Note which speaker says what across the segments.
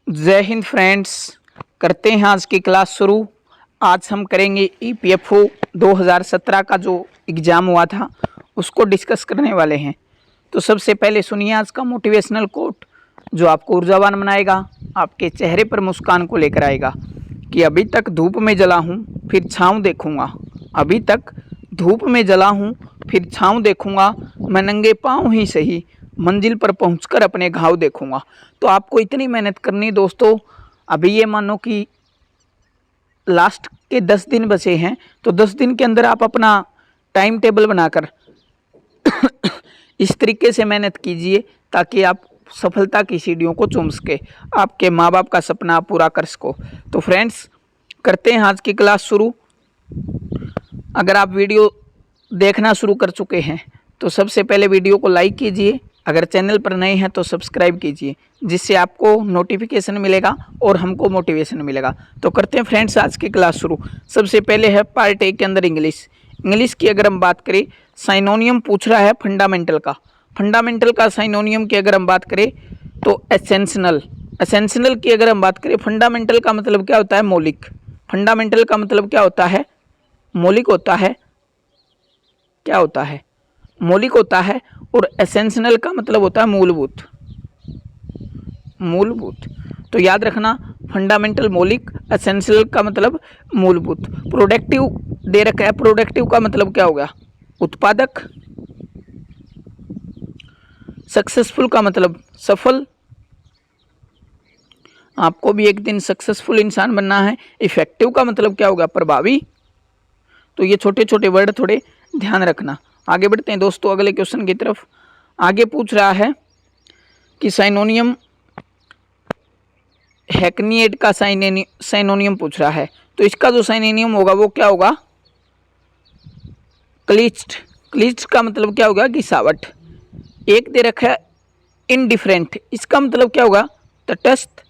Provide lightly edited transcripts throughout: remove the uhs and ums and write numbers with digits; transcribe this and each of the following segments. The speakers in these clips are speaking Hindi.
Speaker 1: जय हिंद फ्रेंड्स। करते हैं आज की क्लास शुरू। आज हम करेंगे ईपीएफओ 2017 का जो एग्ज़ाम हुआ था उसको डिस्कस करने वाले हैं। तो सबसे पहले सुनिए आज का मोटिवेशनल कोट जो आपको ऊर्जावान बनाएगा, आपके चेहरे पर मुस्कान को लेकर आएगा कि अभी तक धूप में जला हूँ फिर छाँव देखूँगा। अभी तक धूप में जला हूँ फिर छाँव देखूँगा, मैं नंगे पाँव ही सही मंजिल पर पहुंचकर अपने घाव देखूंगा। तो आपको इतनी मेहनत करनी दोस्तों। अभी ये मानो कि लास्ट के 10 दिन बचे हैं, तो 10 दिन के अंदर आप अपना टाइम टेबल बनाकर इस तरीके से मेहनत कीजिए ताकि आप सफलता की सीढ़ियों को चूम सके, आपके माँ बाप का सपना पूरा कर सको। तो फ्रेंड्स करते हैं आज की क्लास शुरू। अगर आप वीडियो देखना शुरू कर चुके हैं तो सबसे पहले वीडियो को लाइक कीजिए, अगर चैनल पर नए हैं तो सब्सक्राइब कीजिए, जिससे आपको नोटिफिकेशन मिलेगा और हमको मोटिवेशन मिलेगा। तो करते हैं फ्रेंड्स आज की क्लास शुरू। सबसे पहले है पार्ट ए के अंदर इंग्लिश की अगर हम बात करें, साइनोनियम पूछ रहा है फंडामेंटल का साइनोनियम की अगर हम बात करें तो एसेंशनल की अगर हम बात करें, फंडामेंटल का मतलब क्या होता है? मौलिक। फंडामेंटल का मतलब क्या होता है? मौलिक होता है। क्या होता है? मौलिक होता है। और एसेंशियल का मतलब होता है मूलभूत। तो याद रखना, फंडामेंटल मौलिक, एसेंशियल का मतलब मूलभूत। प्रोडक्टिव दे रखा है, प्रोडक्टिव का मतलब क्या होगा? उत्पादक। सक्सेसफुल का मतलब सफल, आपको भी एक दिन सक्सेसफुल इंसान बनना है। इफेक्टिव का मतलब क्या होगा? प्रभावी। तो ये छोटे छोटे वर्ड थोड़े ध्यान रखना। आगे बढ़ते हैं दोस्तों अगले क्वेश्चन की तरफ। आगे पूछ रहा है कि साइनोनियम, हैकनिएट का साइनोनियम पूछ रहा है। तो इसका जो साइनोनियम होगा वो क्या होगा? क्लिस्ट का मतलब क्या होगा? गिसावट। एक दे रखा है इनडिफरेंट, इसका मतलब क्या होगा? तटस्थ।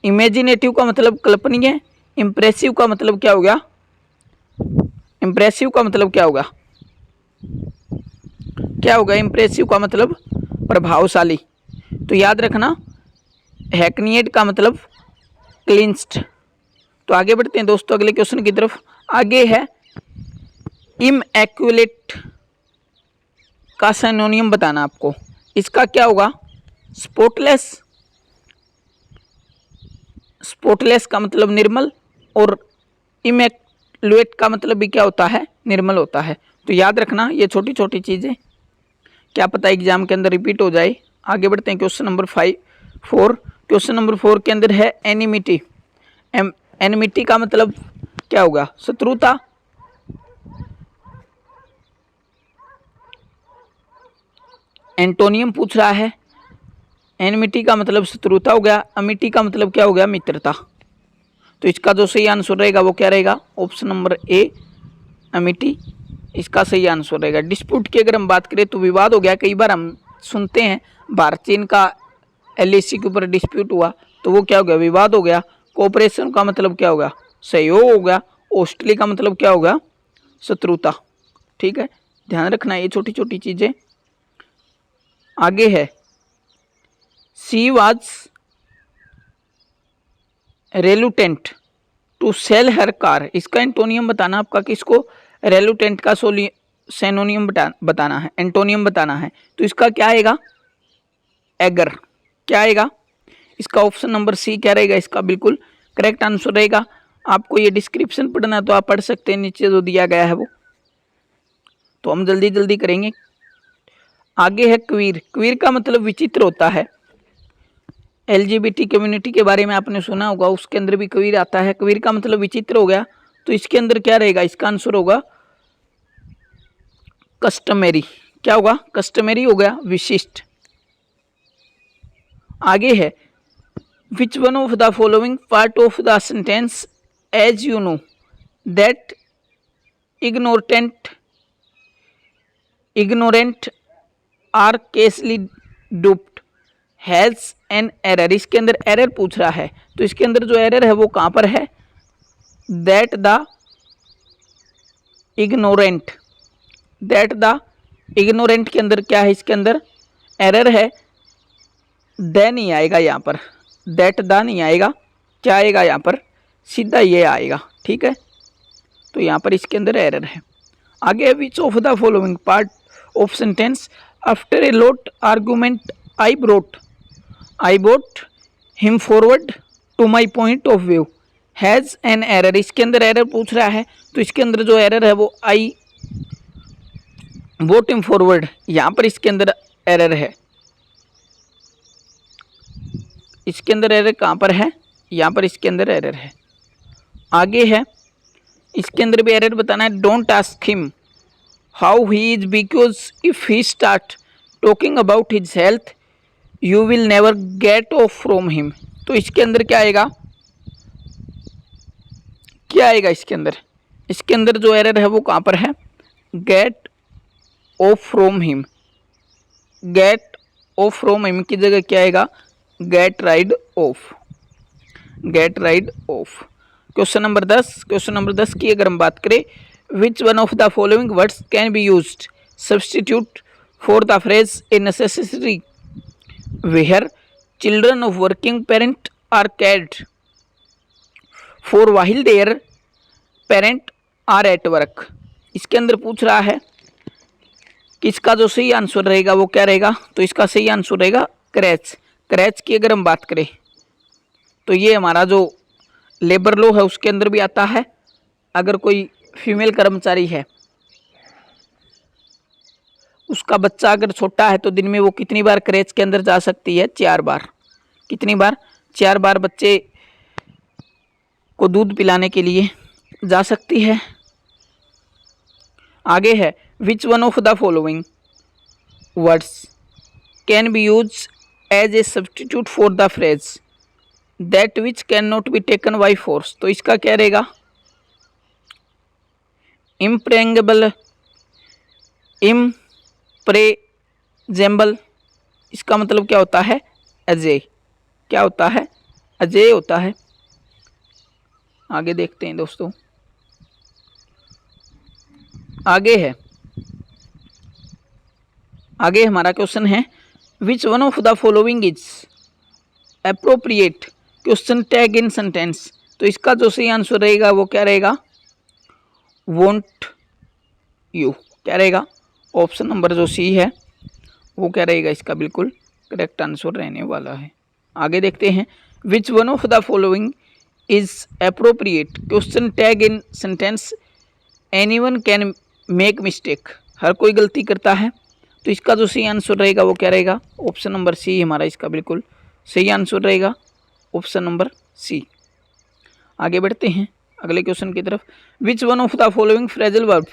Speaker 1: इमेजिनेटिव का मतलब कल्पनीय। इम्प्रेसिव का मतलब क्या होगा? इम्प्रेसिव का मतलब क्या होगा? इम्प्रेसिव का मतलब प्रभावशाली। तो याद रखना, हैकनिएट का मतलब क्लिंस्ड। तो आगे बढ़ते हैं दोस्तों अगले क्वेश्चन की तरफ। आगे है इमैक्युलेट का सिनोनियम बताना आपको। इसका क्या होगा? स्पॉटलेस का मतलब निर्मल, और इमैक्युलेट का मतलब भी क्या होता है? निर्मल होता है। तो याद रखना ये छोटी छोटी चीज़ें, क्या पता एग्जाम के अंदर रिपीट हो जाए। आगे बढ़ते हैं क्वेश्चन नंबर 4। क्वेश्चन नंबर 4 के अंदर है एनिमिटी। एनिमिटी का मतलब क्या होगा? शत्रुता। एंटोनियम पूछ रहा है। एनिमिटी का मतलब शत्रुता हो गया। अमिटी का मतलब क्या हो गया? मित्रता। तो इसका जो सही आंसर रहेगा वो क्या रहेगा? ऑप्शन नंबर ए, अमिटी इसका सही आंसर रहेगा। डिस्प्यूट की अगर हम बात करें तो विवाद हो गया। कई बार हम सुनते हैं भारत चीन का एलएसी के ऊपर डिस्प्यूट हुआ, तो वो क्या हो गया? विवाद हो गया। कोऑपरेशन का मतलब क्या होगा? सहयोग हो गया। ऑस्ट्रेलिया का मतलब क्या होगा? शत्रुता। ठीक है, ध्यान रखना ये छोटी छोटी चीजें। आगे है she was reluctant to sell her car. इसका एंटोनियम बताना आपका। किसको? रेलुटेंट का सिनोनियम बताना है, एंटोनियम बताना है। तो इसका क्या आएगा? एगर। क्या आएगा? इसका ऑप्शन नंबर सी क्या रहेगा? इसका बिल्कुल करेक्ट आंसर रहेगा। आपको ये डिस्क्रिप्शन पढ़ना तो आप पढ़ सकते हैं, नीचे जो दिया गया है वो। तो हम जल्दी जल्दी करेंगे। आगे है क्वीर। क्वीर का मतलब विचित्र होता है। एलजीबीटी कम्युनिटी के बारे में आपने सुना होगा, उसके अंदर भी क्वीर आता है। क्वीर का मतलब विचित्र हो गया। तो इसके अंदर क्या रहेगा? इसका आंसर होगा कस्टमरी। क्या होगा? कस्टमरी हो गया, विशिष्ट। आगे है which one of the following part of the sentence as you know that ignorant are easily duped has an error. इसके अंदर एरर पूछ रहा है। तो इसके अंदर जो एरर है वो कहां पर है? दैट द इग्नोरेंट के अंदर क्या है? इसके अंदर एरर है, दे नहीं आएगा यहाँ पर। दैट द नहीं आएगा, क्या आएगा यहाँ पर, सीधा ये आएगा। ठीक है, तो यहाँ पर इसके अंदर एरर है। आगे which of the following part of sentence after a lot argument I bought him forward to my point of view has an error. इसके अंदर एरर पूछ रहा है, तो इसके अंदर जो एरर है वो आई बोट हिम फॉरवर्ड, यहाँ पर इसके अंदर एरर है। इसके अंदर एरर कहाँ पर है, यहाँ पर इसके अंदर एरर है। आगे है, इसके अंदर भी एरर बताना है। Don't ask him how he is because if he start talking about his health you will never get off from him. तो इसके अंदर क्या आएगा, क्या आएगा इसके अंदर, इसके अंदर जो एरर है वो कहाँ पर है, get off from him. Get off from him की जगह क्या आएगा, get rid of, get rid of. Question number 10, question number 10 की अगर हम बात करें, which one of the following words can be used substitute for the phrase a necessary where children of working parent are cared for while their parent are at work. इसके अंदर पूछ रहा है कि इसका जो सही आंसर रहेगा वो क्या रहेगा, तो इसका सही आंसर रहेगा क्रैच। क्रैच की अगर हम बात करें तो ये हमारा जो लेबर लॉ है उसके अंदर भी आता है। अगर कोई फीमेल कर्मचारी है, उसका बच्चा अगर छोटा है तो दिन में वो कितनी बार क्रैच के अंदर जा सकती है, 4 बार। कितनी बार, 4 बार बच्चे को दूध पिलाने के लिए जा सकती है। आगे है, which one of the following words can be use as a substitute for the phrase that which can not be taken by force. तो इसका क्या रहेगा, इम्प्रेंगेबल, इम्प्रेजेबल। इसका मतलब क्या होता है, अजय। क्या होता है, अजय होता है। आगे देखते हैं दोस्तों, आगे है, आगे हमारा क्वेश्चन है, which one of the following is appropriate question tag in sentence. तो इसका जो सही आंसर रहेगा वो क्या रहेगा, वोंट यू। क्या रहेगा, ऑप्शन नंबर जो सी है वो क्या रहेगा, इसका बिल्कुल करेक्ट आंसर रहने वाला है। आगे देखते हैं, which one of the following is appropriate question tag in sentence anyone can make mistake. हर कोई गलती करता है। तो इसका जो सही आंसर रहेगा वो क्या रहेगा, ऑप्शन नंबर सी हमारा इसका बिल्कुल सही आंसर रहेगा, ऑप्शन नंबर सी। आगे बढ़ते हैं अगले क्वेश्चन की तरफ। विच one of the following phrasal verb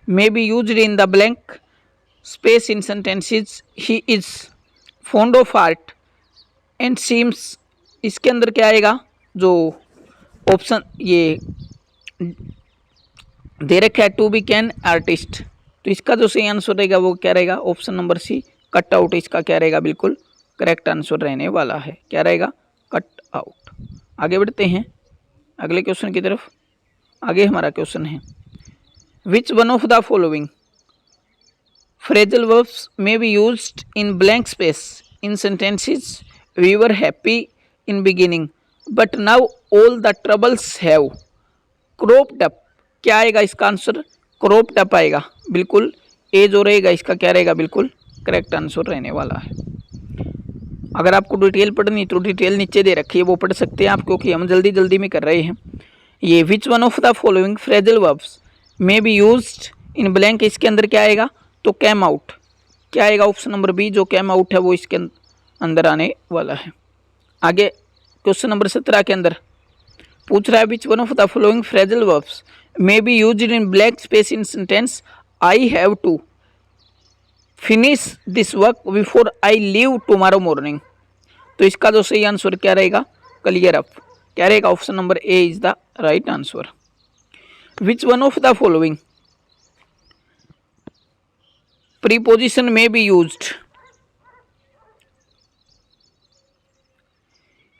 Speaker 1: may be used in the blank space in sentences he is fond of art and seems. इसके अंदर क्या आएगा, जो ऑप्शन ये दे रखा है, टू बी कैन आर्टिस्ट। तो इसका जो सही आंसर रहेगा वो क्या रहेगा, option number C cut out. इसका क्या रहेगा, बिल्कुल करेक्ट आंसर रहने वाला है। क्या रहेगा, कट आउट। आगे बढ़ते हैं अगले क्वेश्चन की तरफ। आगे हमारा क्वेश्चन है, which one of the following phrasal verbs may be used in blank space in sentences we were happy in beginning but now all the troubles have cropped up. क्या आएगा इसका आंसर, क्रॉप्ड अप आएगा। बिल्कुल ए जो रहेगा इसका क्या रहेगा, बिल्कुल करेक्ट आंसर रहने वाला है। अगर आपको डिटेल पढ़नी तो डिटेल नीचे दे रखी है, वो पढ़ सकते हैं आप, क्योंकि हम जल्दी जल्दी में कर रहे हैं। ये विच one of the following phrasal verbs may be used in blank, इसके अंदर क्या आएगा, तो कैम आउट। क्या आएगा, ऑप्शन नंबर बी जो कैम आउट है वो इसके अंदर आने वाला है। आगे क्वेश्चन नंबर 17 के अंदर पूछ रहा है, which one of the following phrasal verbs may be used in blank space in sentence I have to finish this work before I leave tomorrow morning. तो इसका जो सही आंसर क्या रहेगा, क्लियर अप। क्या रहेगा, option number A is the right answer. Which one of the following preposition may be used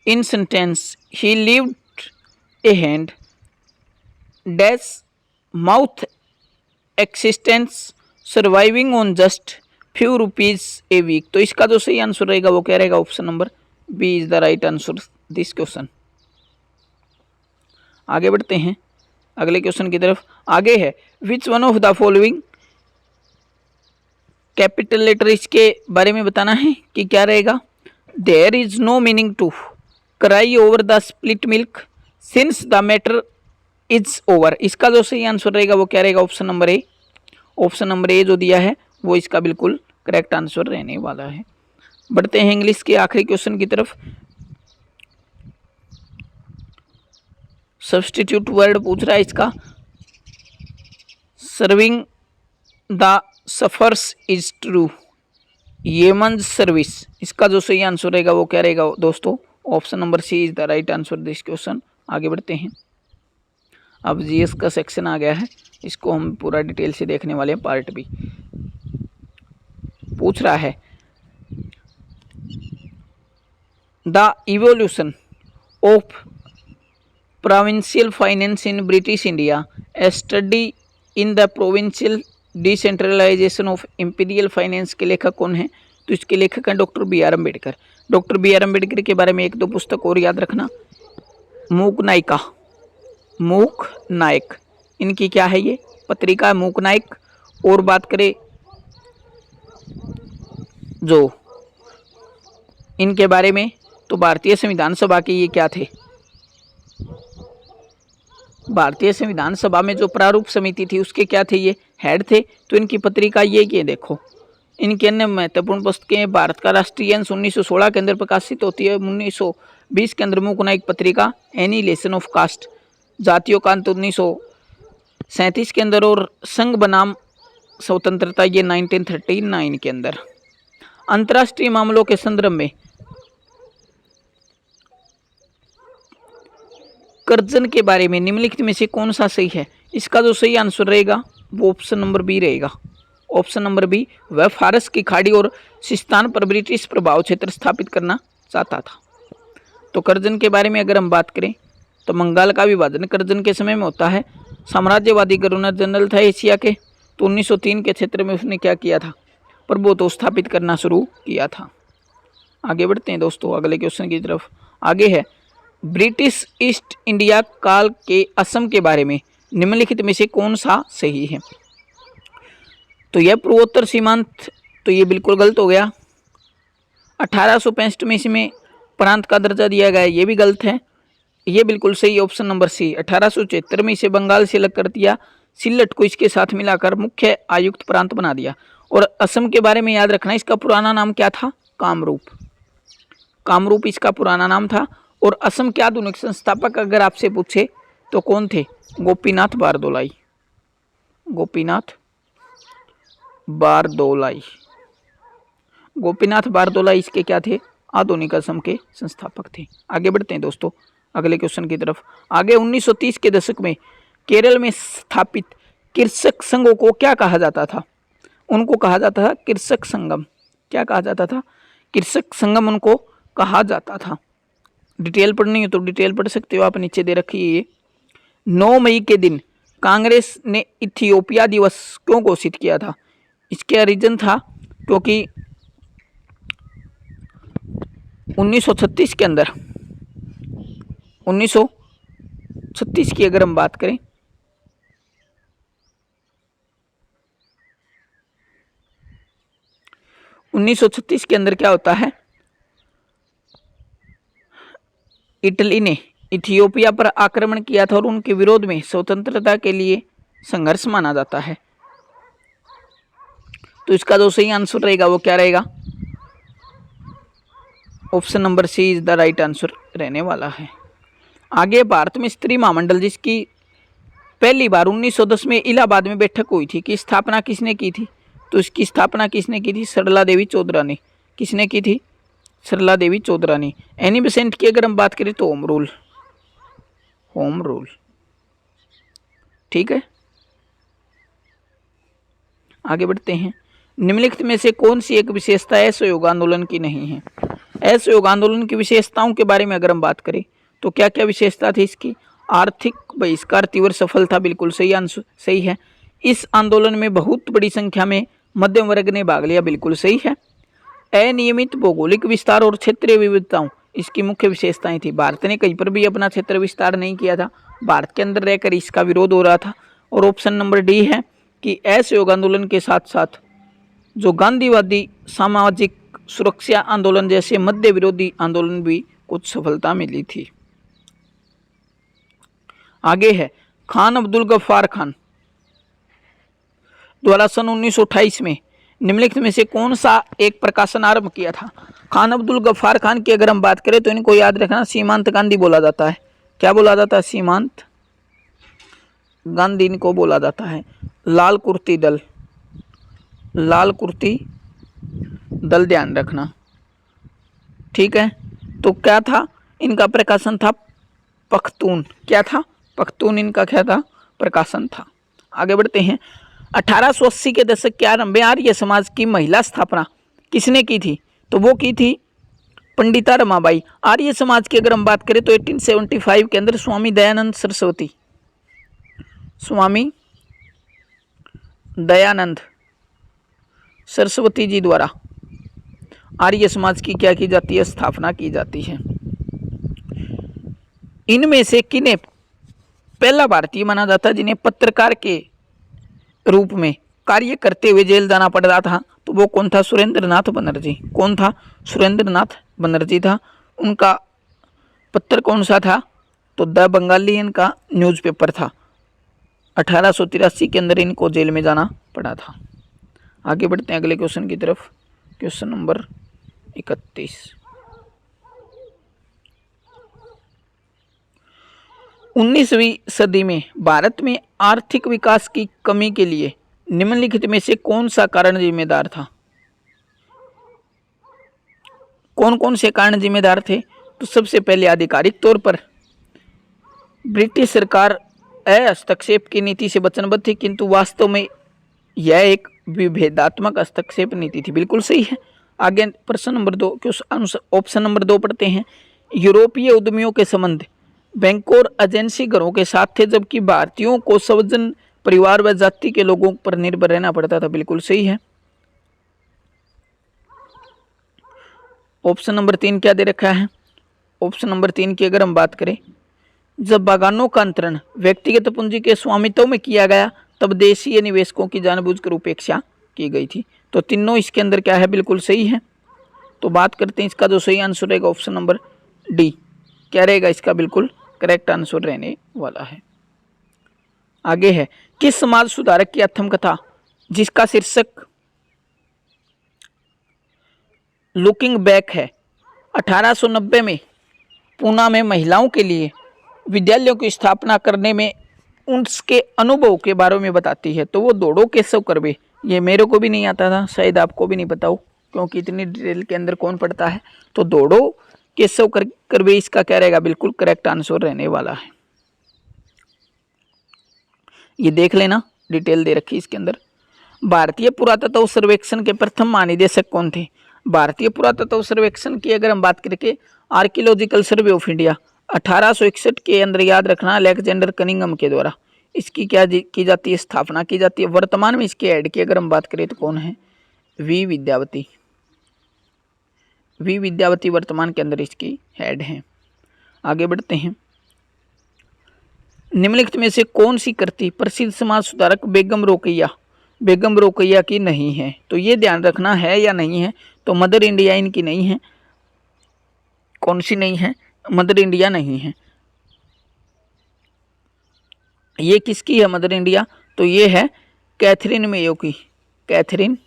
Speaker 1: in sentence he lived a hand dash mouth existence surviving on just few rupees a week. तो इसका जो सही आंसर रहेगा वो क्या रहेगा, option number B is the right answer. This question. आगे बढ़ते हैं अगले क्वेश्चन की तरफ। आगे है which one of the following capital letter, इसके बारे में बताना है कि क्या रहेगा। There is no meaning to cry over the split milk since the matter is over. इसका जो सही आंसर रहेगा वो क्या रहेगा, option number A. Option number A जो दिया है वो इसका बिल्कुल करेक्ट आंसर रहने वाला है। बढ़ते हैं इंग्लिश के आखिरी क्वेश्चन की तरफ। सब्स्टिट्यूट वर्ड पूछ रहा है इसका। Serving the suffers is true, human service, इसका जो सही आंसर रहेगा वो क्या रहेगा दोस्तों, option number C is the right answer this question. आगे बढ़ते हैं। अब जीएस का सेक्शन आ गया है, इसको हम पूरा डिटेल से देखने वाले हैं। पार्ट बी पूछ रहा है the evolution of provincial finance in British India, a study in the provincial decentralization of imperial finance के लेखक कौन है। तो इसके लेखक हैं doctor B R Ambedkar. Doctor B R Ambedkar के बारे में एक दो पुस्तक और याद रखना। मूक नायक, इनकी क्या है ये पत्रिका मूक नायक। और बात करें जो इनके बारे में तो भारतीय संविधान सभा के ये क्या थे, भारतीय संविधान सभा में जो प्रारूप समिति थी उसके क्या थे, ये हेड थे। तो इनकी पत्रिका ये देखो। इनकी अन्य महत्वपूर्ण पुस्तकें भारत का राष्ट्रीय अंश 1916 के अंदर प्रकाशित होती है। 1920 के अंदर मूक नायक पत्रिका एनिलेशन ऑफ कास्ट, जातियों का अंत 1937 के अंदर, और संघ बनाम स्वतंत्रता ये 1939 के अंदर। अंतर्राष्ट्रीय मामलों के संदर्भ में कर्जन के बारे में निम्नलिखित में से कौन सा सही है। इसका जो सही आंसर रहेगा वो ऑप्शन नंबर बी रहेगा। ऑप्शन नंबर बी, वह फारस की खाड़ी और सिस्तान पर ब्रिटिश प्रभाव क्षेत्र स्थापित करना चाहता था। तो कर्जन के बारे में अगर हम बात करें तो बंगाल का विभाजन कर्जन के समय में होता है। साम्राज्यवादी गवर्नर जनरल था एशिया के, तो 1903 के क्षेत्र में उसने क्या किया था, प्रभुत्व स्थापित करना शुरू किया था। आगे बढ़ते हैं दोस्तों अगले क्वेश्चन की तरफ। आगे है ब्रिटिश ईस्ट इंडिया काल के असम के बारे में निम्नलिखित में से कौन सा सही है। तो यह पूर्वोत्तर सीमांत, तो ये बिल्कुल गलत हो गया। 1865 में इसमें प्रांत का दर्जा दिया गया, ये भी गलत है। ये बिल्कुल सही ऑप्शन नंबर सी। 1876 में इसे बंगाल से अलग कर दिया, सिल्लट को इसके साथ मिलाकर मुख्य आयुक्त प्रांत बना दिया। और असम के बारे में याद रखना, इसका पुराना नाम क्या था, कामरूप। कामरूप इसका पुराना नाम था। और असम के आधुनिक संस्थापक अगर आपसे पूछे तो कौन थे, गोपीनाथ बारदोलाई। गोपीनाथ बारदोलाई इसके क्या थे, आधुनिक असम के संस्थापक थे। आगे बढ़ते हैं दोस्तों अगले क्वेश्चन की तरफ। आगे 1930 के दशक में केरल में स्थापित कृषक संघों को क्या कहा जाता था। उनको कहा जाता था कृषक संगम। क्या कहा जाता था, कृषक संगम उनको कहा जाता था। डिटेल पढ़नी हो तो डिटेल पढ़ सकते हो आप, नीचे दे रखी है ये। 9 मई के दिन कांग्रेस ने इथियोपिया दिवस क्यों घोषित किया था। इसका रीजन था क्योंकि 1936 के अंदर, 1936 की अगर हम बात करें, के अंदर क्या होता है, इटली ने इथियोपिया पर आक्रमण किया था और उनके विरोध में स्वतंत्रता के लिए संघर्ष माना जाता है। तो इसका जो सही आंसर रहेगा वो क्या रहेगा, option number C is the right answer रहने वाला है। आगे भारत में स्त्री महामंडल जिसकी पहली बार 1910 में इलाहाबाद में बैठक हुई थी, की स्थापना किसने की थी। तो इसकी स्थापना किसने की थी, सरला देवी चौधरा ने। किसने की थी, सरला देवी चौधरा ने। एनी बेसेंट की अगर हम बात करें तो होम रूल। ठीक है, आगे बढ़ते हैं। निम्नलिखित में से कौन सी एक विशेषता असहयोग आंदोलन की नहीं है। असहयोग आंदोलन की विशेषताओं के बारे में अगर हम बात करें तो क्या क्या विशेषता थी इसकी। आर्थिक बहिष्कार तीव्र सफल था, बिल्कुल सही आंसर सही है। इस आंदोलन में बहुत बड़ी संख्या में मध्यम वर्ग ने भाग लिया, बिल्कुल सही है। अनियमित भौगोलिक विस्तार और क्षेत्रीय विविधताओं, इसकी मुख्य विशेषताएं थी। भारत ने कहीं पर भी अपना क्षेत्र विस्तार नहीं किया था, भारत के अंदर रहकर इसका विरोध हो रहा था। और ऑप्शन नंबर डी है कि असहयोग आंदोलन के साथ साथ जो गांधीवादी सामाजिक सुरक्षा आंदोलन जैसे मध्य विरोधी आंदोलन भी कुछ सफलता मिली थी। आगे है खान अब्दुल गफ्फार खान द्वारा सन 1928 में निम्नलिखित में से कौन सा एक प्रकाशन आरंभ किया था। खान अब्दुल गफ्फार खान की अगर हम बात करें तो इनको याद रखना सीमांत गांधी बोला जाता है। क्या बोला जाता है? सीमांत गांधी इनको बोला जाता है। लाल कुर्ती दल, लाल कुर्ती दल ध्यान रखना, ठीक है। तो क्या था इनका प्रकाशन? था पख्तून। क्या था? पख्तून इनका क्या था? प्रकाशन था। आगे बढ़ते हैं। 1880 के दशक के आरंभ में आर्य समाज की महिला स्थापना किसने की थी? तो वो की थी पंडिता रमाबाई। आर्य समाज की अगर हम बात करें तो 1875 के अंदर स्वामी दयानंद सरस्वती, स्वामी दयानंद सरस्वती जी द्वारा आर्य समाज की क्या की जाती है? स्थापना की जाती है। इनमें से किन्हें पहला भारतीय माना जाता है जिन्हें पत्रकार के रूप में कार्य करते हुए जेल जाना पड़ रहा था? तो वो कौन था? सुरेंद्र नाथ बनर्जी। कौन था? सुरेंद्र नाथ बनर्जी था। उनका पत्र कौन सा था? तो द बंगाली इनका न्यूज़पेपर था। 1883 के अंदर इनको जेल में जाना पड़ा था। आगे बढ़ते हैं अगले क्वेश्चन की तरफ। Question number 31। 19वीं सदी में भारत में आर्थिक विकास की कमी के लिए निम्नलिखित में से कौन सा कारण जिम्मेदार था? कौन कौन से कारण जिम्मेदार थे? तो सबसे पहले आधिकारिक तौर पर ब्रिटिश सरकार हस्तक्षेप की नीति से वचनबद्ध थी, किंतु वास्तव में यह एक विभेदात्मक हस्तक्षेप नीति थी। बिल्कुल सही है। आगे प्रश्न नंबर 2 के ऑप्शन नंबर 2 पढ़ते हैं। यूरोपीय उद्यमियों के संबंध बैंकों और एजेंसी घरों के साथ थे, जबकि भारतीयों को स्वजन परिवार व जाति के लोगों पर निर्भर रहना पड़ता था। बिल्कुल सही है। ऑप्शन नंबर 3 क्या दे रखा है? ऑप्शन नंबर 3 की अगर हम बात करें, जब बागानों का अंतरण व्यक्तिगत पूंजी के स्वामित्व में किया गया तब देशीय निवेशकों की जानबूझकर उपेक्षा की गई थी। तो तीनों इसके अंदर क्या है? बिल्कुल सही है। तो बात करते हैं इसका जो सही आंसर रहेगा ऑप्शन नंबर डी। क्या रहेगा इसका? बिल्कुल करेक्ट आंसर रहने वाला है। आगे है किस समाज सुधारक की आत्मकथा जिसका शीर्षक लुकिंग बैक है 1890 में पूना में महिलाओं के लिए विद्यालयों की स्थापना करने में उसके अनुभव के बारे में बताती है? तो वो दौड़ो केशव कर्वे। ये मेरे को भी नहीं आता था, शायद आपको भी नहीं पता हो, क्योंकि इतनी डिटेल के अंदर कौन पढ़ता है। तो दौड़ो केशव कर्वे इसका क्या रहेगा? बिल्कुल करेक्ट आंसर रहने वाला है। ये देख लेना, डिटेल दे रखी इसके अंदर। भारतीय पुरातत्व सर्वेक्षण के प्रथम महानिदेशक कौन थे? भारतीय पुरातत्व सर्वेक्षण की अगर हम बात करके आर्कियोलॉजिकल सर्वे ऑफ इंडिया 1861 के अंदर, याद रखना, अलेक्जेंडर कनिंघम के द्वारा इसकी क्या की जाती है? स्थापना की जाती है। वर्तमान में इसके हेड की अगर हम बात करें तो कौन है? वी विद्यावती। वी विद्यावती वर्तमान के अंदर इसकी हेड है। आगे बढ़ते हैं। निम्नलिखित में से कौन सी कृति प्रसिद्ध समाज सुधारक बेगम रोकैया की नहीं है? तो ये ध्यान रखना है या नहीं है। तो मदर इंडिया इनकी नहीं है। कौन सी नहीं है? मदर इंडिया नहीं है। ये किसकी है मदर इंडिया? तो ये है कैथरीन मेयो की। कैथरीन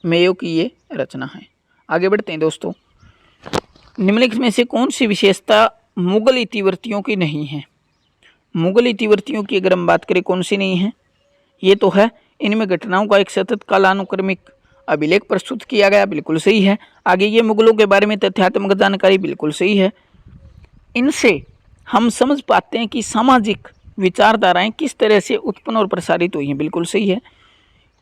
Speaker 1: मेयो की ये रचना है। आगे बढ़ते हैं दोस्तों। निम्नलिखित में से कौन सी विशेषता मुगल इतिवृत्तियों की नहीं है? मुगल इतिवृत्तियों की अगर हम बात करें कौन सी नहीं है? ये तो है इनमें घटनाओं का एक सतत कालानुक्रमिक अभिलेख प्रस्तुत किया गया। बिल्कुल सही है। आगे ये मुगलों के बारे में तथ्यात्मक जानकारी। बिल्कुल सही है। इनसे हम समझ पाते हैं कि सामाजिक विचारधाराएं किस तरह से उत्पन्न और प्रसारित हुई हैं। बिल्कुल सही है।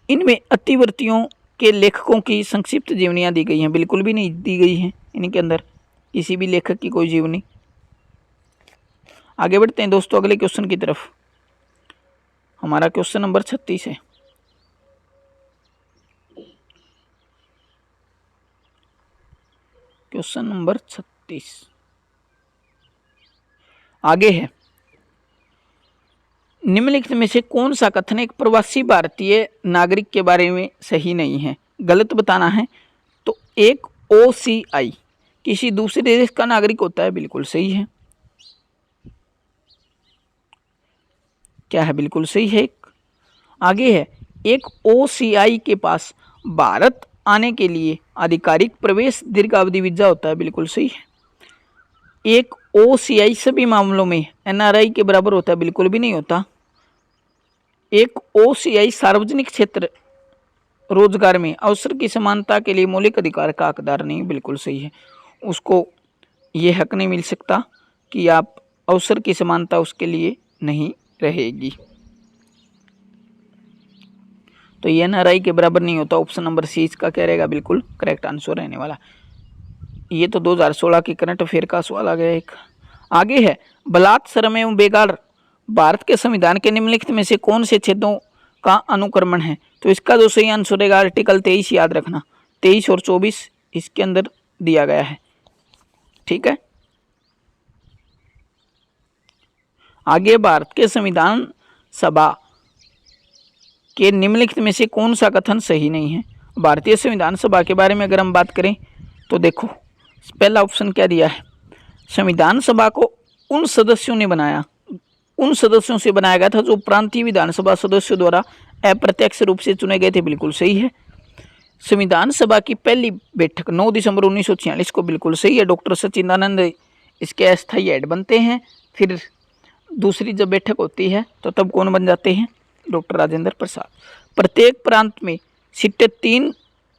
Speaker 1: इनमें अतिवर्तियों के लेखकों की संक्षिप्त जीवनियाँ दी गई हैं? बिल्कुल भी नहीं दी गई हैं इनके अंदर किसी भी लेखक की कोई जीवनी। आगे बढ़ते हैं दोस्तों अगले क्वेश्चन की तरफ। हमारा क्वेश्चन नंबर 36 है। क्वेश्चन नंबर 36 आगे है, निम्नलिखित में से कौन सा कथन एक प्रवासी भारतीय नागरिक के बारे में सही नहीं है, गलत बताना है। तो एक OCI किसी दूसरे देश का नागरिक होता है, बिल्कुल सही है। क्या है, बिल्कुल सही है। आगे है, एक OCI के पास भारत आने के लिए आधिकारिक प्रवेश दीर्घावधि वीजा होता है, बिल्कुल सही है। एक OCI सभी मामलों में NRI के बराबर होता है, बिल्कुल भी नहीं होता। एक OCI सार्वजनिक क्षेत्र रोजगार में अवसर की समानता के लिए मौलिक अधिकार का हकदार नहीं, बिल्कुल सही है। उसको ये हक नहीं मिल सकता कि आप अवसर की समानता उसके लिए नहीं रहेगी। तो ये NRI के बराबर नहीं होता। ऑप्शन नंबर सी इसका क्या रहेगा, बिल्कुल करेक्ट आंसर रहने वाला। ये तो 2016 की करंट अफेयर का सवाल आ गया एक। आगे है, बलात्सर एवं बेगार भारत के संविधान के निम्नलिखित में से कौन से क्षेत्रों का अनुक्रमण है। तो इसका जो सही आंसर रहेगा आर्टिकल 23, याद रखना 23 और 24 इसके अंदर दिया गया है, ठीक है। आगे, भारत के संविधान सभा के निम्नलिखित में से कौन सा कथन सही नहीं है। भारतीय संविधान सभा के बारे में अगर हम बात करें तो देखो, पहला ऑप्शन क्या दिया है, संविधान सभा को उन सदस्यों ने बनाया, उन सदस्यों से बनाया गया था जो प्रांतीय विधानसभा सदस्यों द्वारा अप्रत्यक्ष रूप से चुने गए थे, बिल्कुल सही है। संविधान सभा की पहली बैठक 9 दिसंबर 1946 को, बिल्कुल सही है। डॉक्टर सच्चिदानंद इसके अस्थायी हेड बनते हैं। फिर दूसरी जब बैठक होती है तो तब कौन बन जाते हैं, डॉक्टर राजेंद्र प्रसाद। प्रत्येक प्रांत में सीटें 3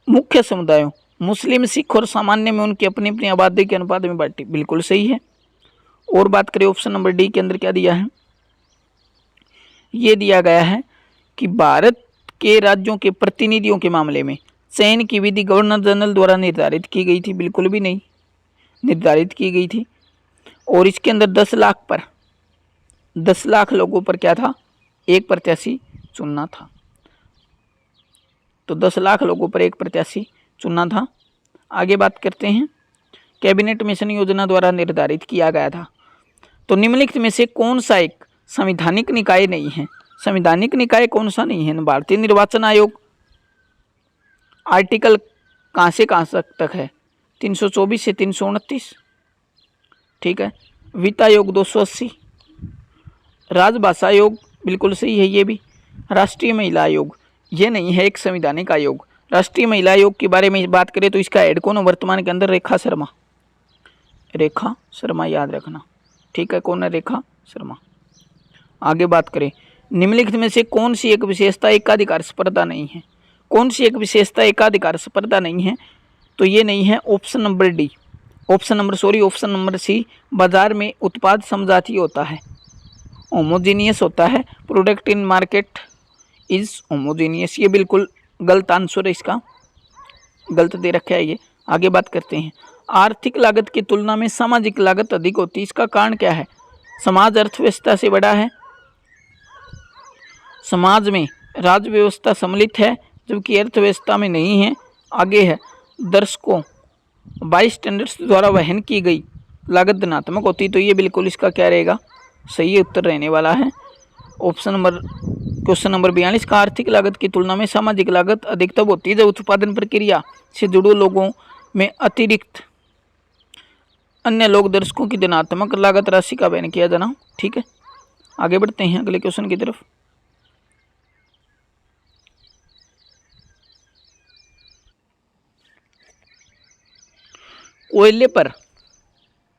Speaker 1: मुख्य समुदायों मुस्लिम, सिख और सामान्य में उनकी अपनी अपनी आबादी के अनुपात में बांटी, बिल्कुल सही है। और बात करें ऑप्शन नंबर डी के अंदर क्या दिया है, ये दिया गया है कि भारत के राज्यों के प्रतिनिधियों के मामले में चयन की विधि गवर्नर जनरल द्वारा निर्धारित की गई थी, बिल्कुल भी नहीं निर्धारित की गई थी। और इसके अंदर 10 लाख लोगों पर क्या था, एक प्रत्याशी चुनना था। तो 10 लाख लोगों पर एक प्रत्याशी चुनना था। आगे बात करते हैं, कैबिनेट मिशन योजना द्वारा निर्धारित किया गया था। तो निम्नलिखित में से कौन सा एक संवैधानिक निकाय नहीं है। संवैधानिक निकाय कौन सा नहीं है, भारतीय निर्वाचन आयोग आर्टिकल कहाँ से कहाँ तक है, 324 से 329, ठीक है। वित्त आयोग 280, राजभाषा आयोग बिल्कुल सही है ये भी। राष्ट्रीय महिला आयोग ये नहीं है एक संवैधानिक आयोग। राष्ट्रीय महिला आयोग के बारे में बात करें तो इसका हेड कौन है वर्तमान के अंदर, रेखा शर्मा, रेखा शर्मा याद रखना, ठीक है। कौन है, रेखा शर्मा। आगे बात करें, निम्नलिखित में से कौन सी एक विशेषता एकाधिकार स्पर्धा नहीं है। कौन सी एक विशेषता एकाधिकार स्पर्धा नहीं है, तो ये नहीं है option number D, option number C, बाजार में उत्पाद समझाती होता है, होमोजीनियस होता है, product in market is homogeneous. ये बिल्कुल गलत आंसर है, इसका गलत दे रखा है ये। आगे बात करते हैं, आर्थिक लागत की तुलना में सामाजिक लागत अधिक होती है, इसका कारण क्या है। समाज अर्थव्यवस्था से बड़ा है, समाज में राज्य व्यवस्था सम्मिलित है जबकि अर्थव्यवस्था में नहीं है। आगे है, दर्शकों बाई स्टैंडर्ड्स द्वारा वहन की गई लागत धनात्मक होती, तो ये बिल्कुल इसका क्या रहेगा, सही उत्तर रहने वाला है क्वेश्चन नंबर 42 का। आर्थिक लागत की तुलना में सामाजिक लागत अधिक तब होती है जब उत्पादन प्रक्रिया से जुड़े लोगों में अतिरिक्त अन्य लोग दर्शकों की धनात्मक लागत राशि का वहन किया जाना, ठीक है। आगे बढ़ते हैं अगले क्वेश्चन की तरफ। कोयले पर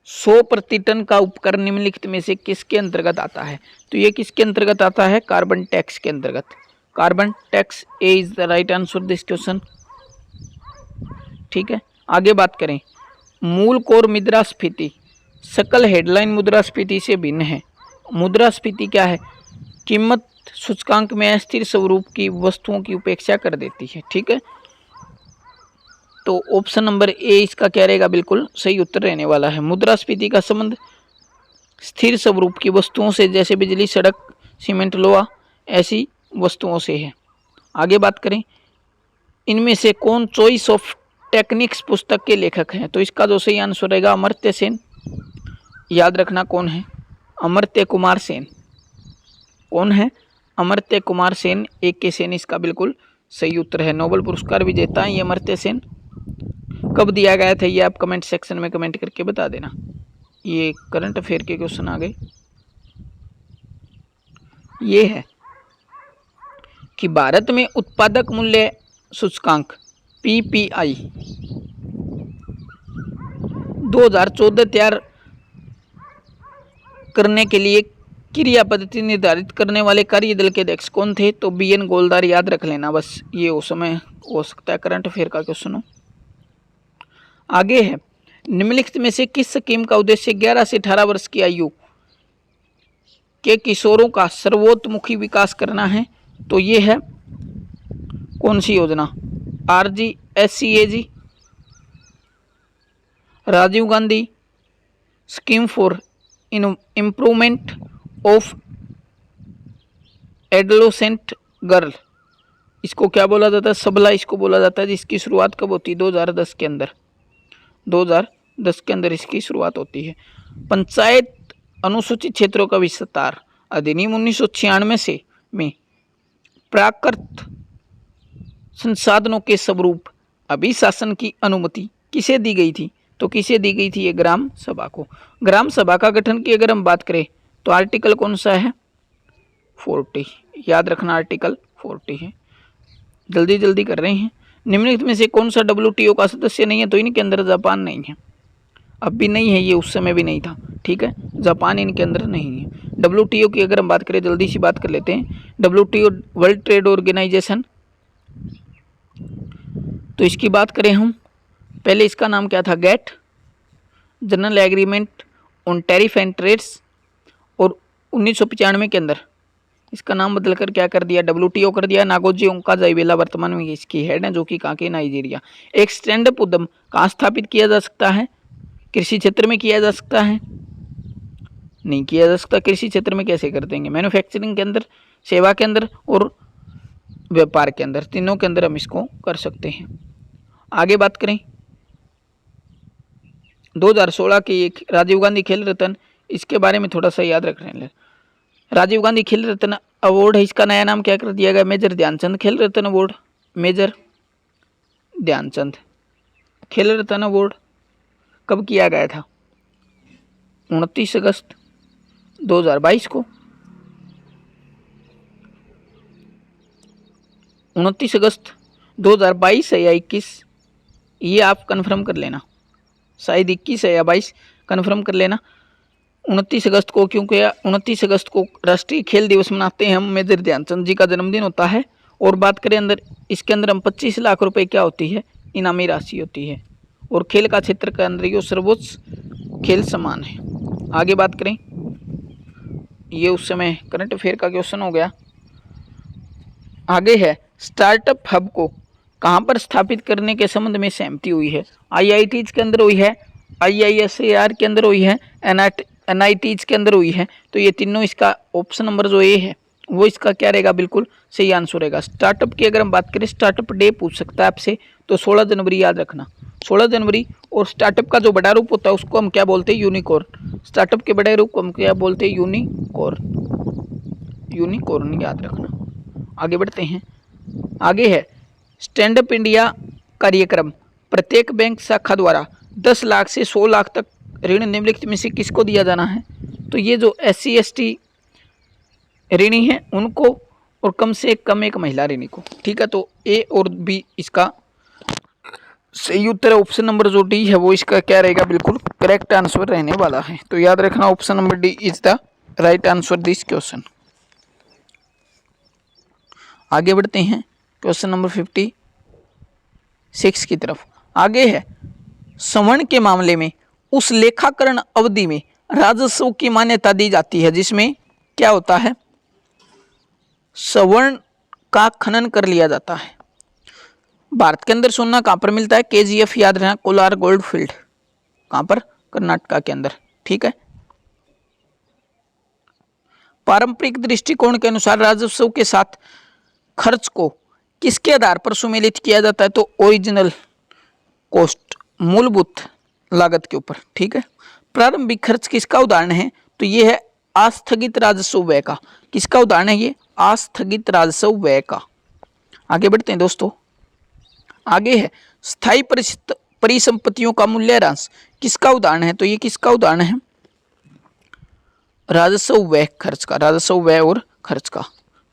Speaker 1: 100 प्रति टन का उपकर निम्नलिखित में से किसके अंतर्गत आता है। तो ये किसके अंतर्गत आता है, कार्बन टैक्स के अंतर्गत। Carbon tax, A is the right answer this question, ठीक है। आगे बात करें, मूल कोर मुद्रास्फीति सकल हेडलाइन मुद्रास्फीति से भिन्न है। मुद्रास्फीति क्या है, कीमत सूचकांक में अस्थिर स्वरूप की वस्तुओं की उपेक्षा कर देती है, ठीक है। तो ऑप्शन नंबर ए इसका क्या रहेगा, बिल्कुल सही उत्तर रहने वाला है। मुद्रास्फीति का संबंध स्थिर स्वरूप की वस्तुओं से, जैसे बिजली, सड़क, सीमेंट, लोहा, ऐसी वस्तुओं से है। आगे बात करें, इनमें से कौन चॉइस ऑफ टेक्निक्स पुस्तक के लेखक हैं? तो इसका जो सही आंसर रहेगा अमर्त्य सेन। याद रखना कौन है? अमर्त्य कुमार सेन। कौन है? अमर्त्य कुमार सेन, एक के सेन इसका बिल्कुल सही उत्तर है। नोबेल पुरस्कार विजेता है ये अमर्त्य सेन। कब दिया गया था ये आप कमेंट सेक्शन में कमेंट करके बता देना। ये करंट अफेयर के क्वेश्चन आ गए। ये है कि भारत में उत्पादक मूल्य सूचकांक PPI 2014 तैयार करने के लिए क्रिया पद्धति निर्धारित करने वाले कार्यदल के अध्यक्ष कौन थे? तो BN गोलदार। याद रख लेना बस, ये उस समय हो सकता है करंट अफेयर का क्वेश्चन हो। आगे है, निम्नलिखित में से किस स्कीम का उद्देश्य 11 से 18 वर्ष की आयु के किशोरों का सर्वोत्मुखी विकास करना है? तो ये है कौन सी योजना? RGSCAG, Rajiv Gandhi scheme for improvement of adolescent girl, इसको क्या बोला जाता है? सबला इसको बोला जाता है, जिसकी शुरुआत कब होती है? 2010 के अंदर। 2010 के अंदर इसकी शुरुआत होती है। पंचायत अनुसूचित क्षेत्रों का विस्तार अधिनियम 1996 से में प्राकृत संसाधनों के स्वरूप अभिशासन की अनुमति किसे दी गई थी? तो किसे दी गई थी? ये ग्राम सभा को। ग्राम सभा का गठन की अगर हम बात करें तो आर्टिकल कौन सा है? 40। याद रखना आर्टिकल 40 है। जल्दी जल्दी कर रहे हैं। निम्नलिखित में से कौन सा WTO का सदस्य नहीं है? तो इनके अंदर जापान नहीं है, अब भी नहीं है, ये उस समय भी नहीं था। ठीक है, जापान इनके अंदर नहीं है। WTO की अगर हम बात करें, जल्दी सी बात कर लेते हैं। WTO वर्ल्ड ट्रेड ऑर्गेनाइजेशन, तो इसकी बात करें हम, पहले इसका नाम क्या था? GATT, general agreement on tariff and trades, और 1995 के अंदर इसका नाम बदलकर क्या कर दिया? WTO कर दिया। नागोजी ओंकाजाइवेला वर्तमान में इसकी हेड है, जो कि कहाँ के? नाइजीरिया। एक स्टैंड अप उद्यम कहाँ स्थापित किया जा सकता है? कृषि क्षेत्र में किया जा सकता है? नहीं किया जा सकता। कृषि क्षेत्र में कैसे कर देंगे? मैन्युफैक्चरिंग के अंदर, सेवा के अंदर और व्यापार के अंदर, तीनों के अंदर हम इसको कर सकते हैं। आगे बात करें, 2016 की एक राजीव गांधी खेल रत्न, इसके बारे में थोड़ा सा याद रख रहे हैं। राजीव गांधी खेल रत्न अवार्ड है, इसका नया नाम क्या कर दिया गया? मेजर ध्यानचंद खेल रत्न अवार्ड। मेजर ध्यानचंद खेल रत्न अवार्ड कब किया गया था? 29 अगस्त 2022 को। 29 अगस्त 2022 है या 21, ये आप कंफर्म कर लेना, शायद 21 है या 22, कंफर्म कर लेना। 29 अगस्त को, क्योंकि 29 अगस्त को राष्ट्रीय खेल दिवस मनाते हैं हम, मेजर ध्यानचंद जी का जन्मदिन होता है। और बात करें अंदर, इसके अंदर हम 25 लाख रुपए क्या होती है? इनामी राशि होती है। और खेल का क्षेत्र के अंदर ये सर्वोच्च खेल सम्मान है। आगे बात करें, ये उस समय करंट अफेयर का क्वेश्चन हो गया। आगे है, स्टार्टअप हब को कहाँ पर स्थापित करने के संबंध में सहमति हुई है? IITs के अंदर हुई है, IISAR के अंदर हुई है, NITs के अंदर हुई है। तो ये तीनों, इसका ऑप्शन नंबर जो ए है वो इसका क्या रहेगा? बिल्कुल सही आंसर रहेगा। स्टार्टअप की अगर हम बात करें, स्टार्टअप डे पूछ सकता है आपसे, तो 16 जनवरी याद रखना, 16 जनवरी। और स्टार्टअप का जो बड़ा रूप होता है उसको हम क्या बोलते हैं? यूनिकॉर्न। स्टार्टअप के बड़े रूप को हम क्या बोलते हैं? यूनिकॉर्न। यूनिकॉर्न याद रखना। आगे बढ़ते हैं। आगे है, स्टैंड अप इंडिया कार्यक्रम प्रत्येक बैंक शाखा द्वारा 10 लाख से 100 लाख तक ऋण निम्नलिखित में से किसको दिया जाना है? तो ये जो SC ST ऋणी है उनको, और कम से कम एक महिला ऋणी को। ठीक है, तो A और B इसका सही उत्तर है। ऑप्शन नंबर जो D है वो इसका क्या रहेगा? बिल्कुल करेक्ट आंसर रहने वाला है। तो याद रखना, option number D is the right answer this question. आगे बढ़ते हैं क्वेश्चन नंबर 56 की तरफ। आगे है, सवर्ण के मामले में उस लेखाकरण अवधि में राजस्व की मान्यता दी जाती है जिसमें क्या होता है? सवर्ण का खनन कर लिया जाता है। भारत के अंदर सोना कहाँ पर मिलता है? KGF याद रखना, कोलार गोल्ड फील्ड। कहाँ पर? कर्नाटका के अंदर। ठीक है, पारंपरिक दृष्टिकोण के अनुसार राजस्व के साथ खर्च को किसके आधार पर सुमेलित किया जाता है? तो ओरिजिनल कॉस्ट, मूलभूत लागत के ऊपर, ठीक है। प्रारंभिक खर्च किसका उदाहरण है? तो ये है आस्थगित राजस्व व्यय का। किसका उदाहरण है ये? आस्थगित राजस्व व्यय का। आगे बढ़ते हैं दोस्तों। आगे है स्थायी परिसंपत्तियों का मूल्यह्रास, किसका उदाहरण है? तो ये किसका उदाहरण है? राजस्व व्यय खर्च का, राजस्व व्यय और खर्च का।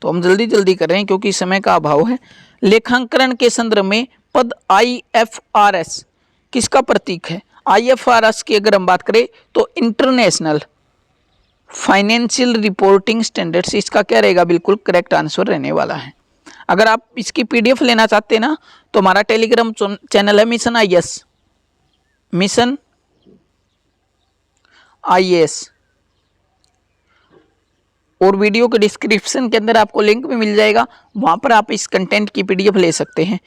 Speaker 1: तो हम जल्दी जल्दी कर रहे हैं क्योंकि समय का अभाव है। लेखांकन के संदर्भ में पद IFRS किसका प्रतीक है? IFRS की अगर हम बात करें तो इंटरनेशनल फाइनेंशियल रिपोर्टिंग स्टैंडर्ड्स, इसका क्या रहेगा? बिल्कुल करेक्ट आंसर रहने वाला है। अगर आप इसकी PDF लेना चाहते हैं ना तो हमारा टेलीग्राम चैनल है मिशन IAS, मिशन IAS, और वीडियो के डिस्क्रिप्शन के अंदर आपको लिंक भी मिल जाएगा, वहाँ पर आप इस कंटेंट की PDF ले सकते हैं।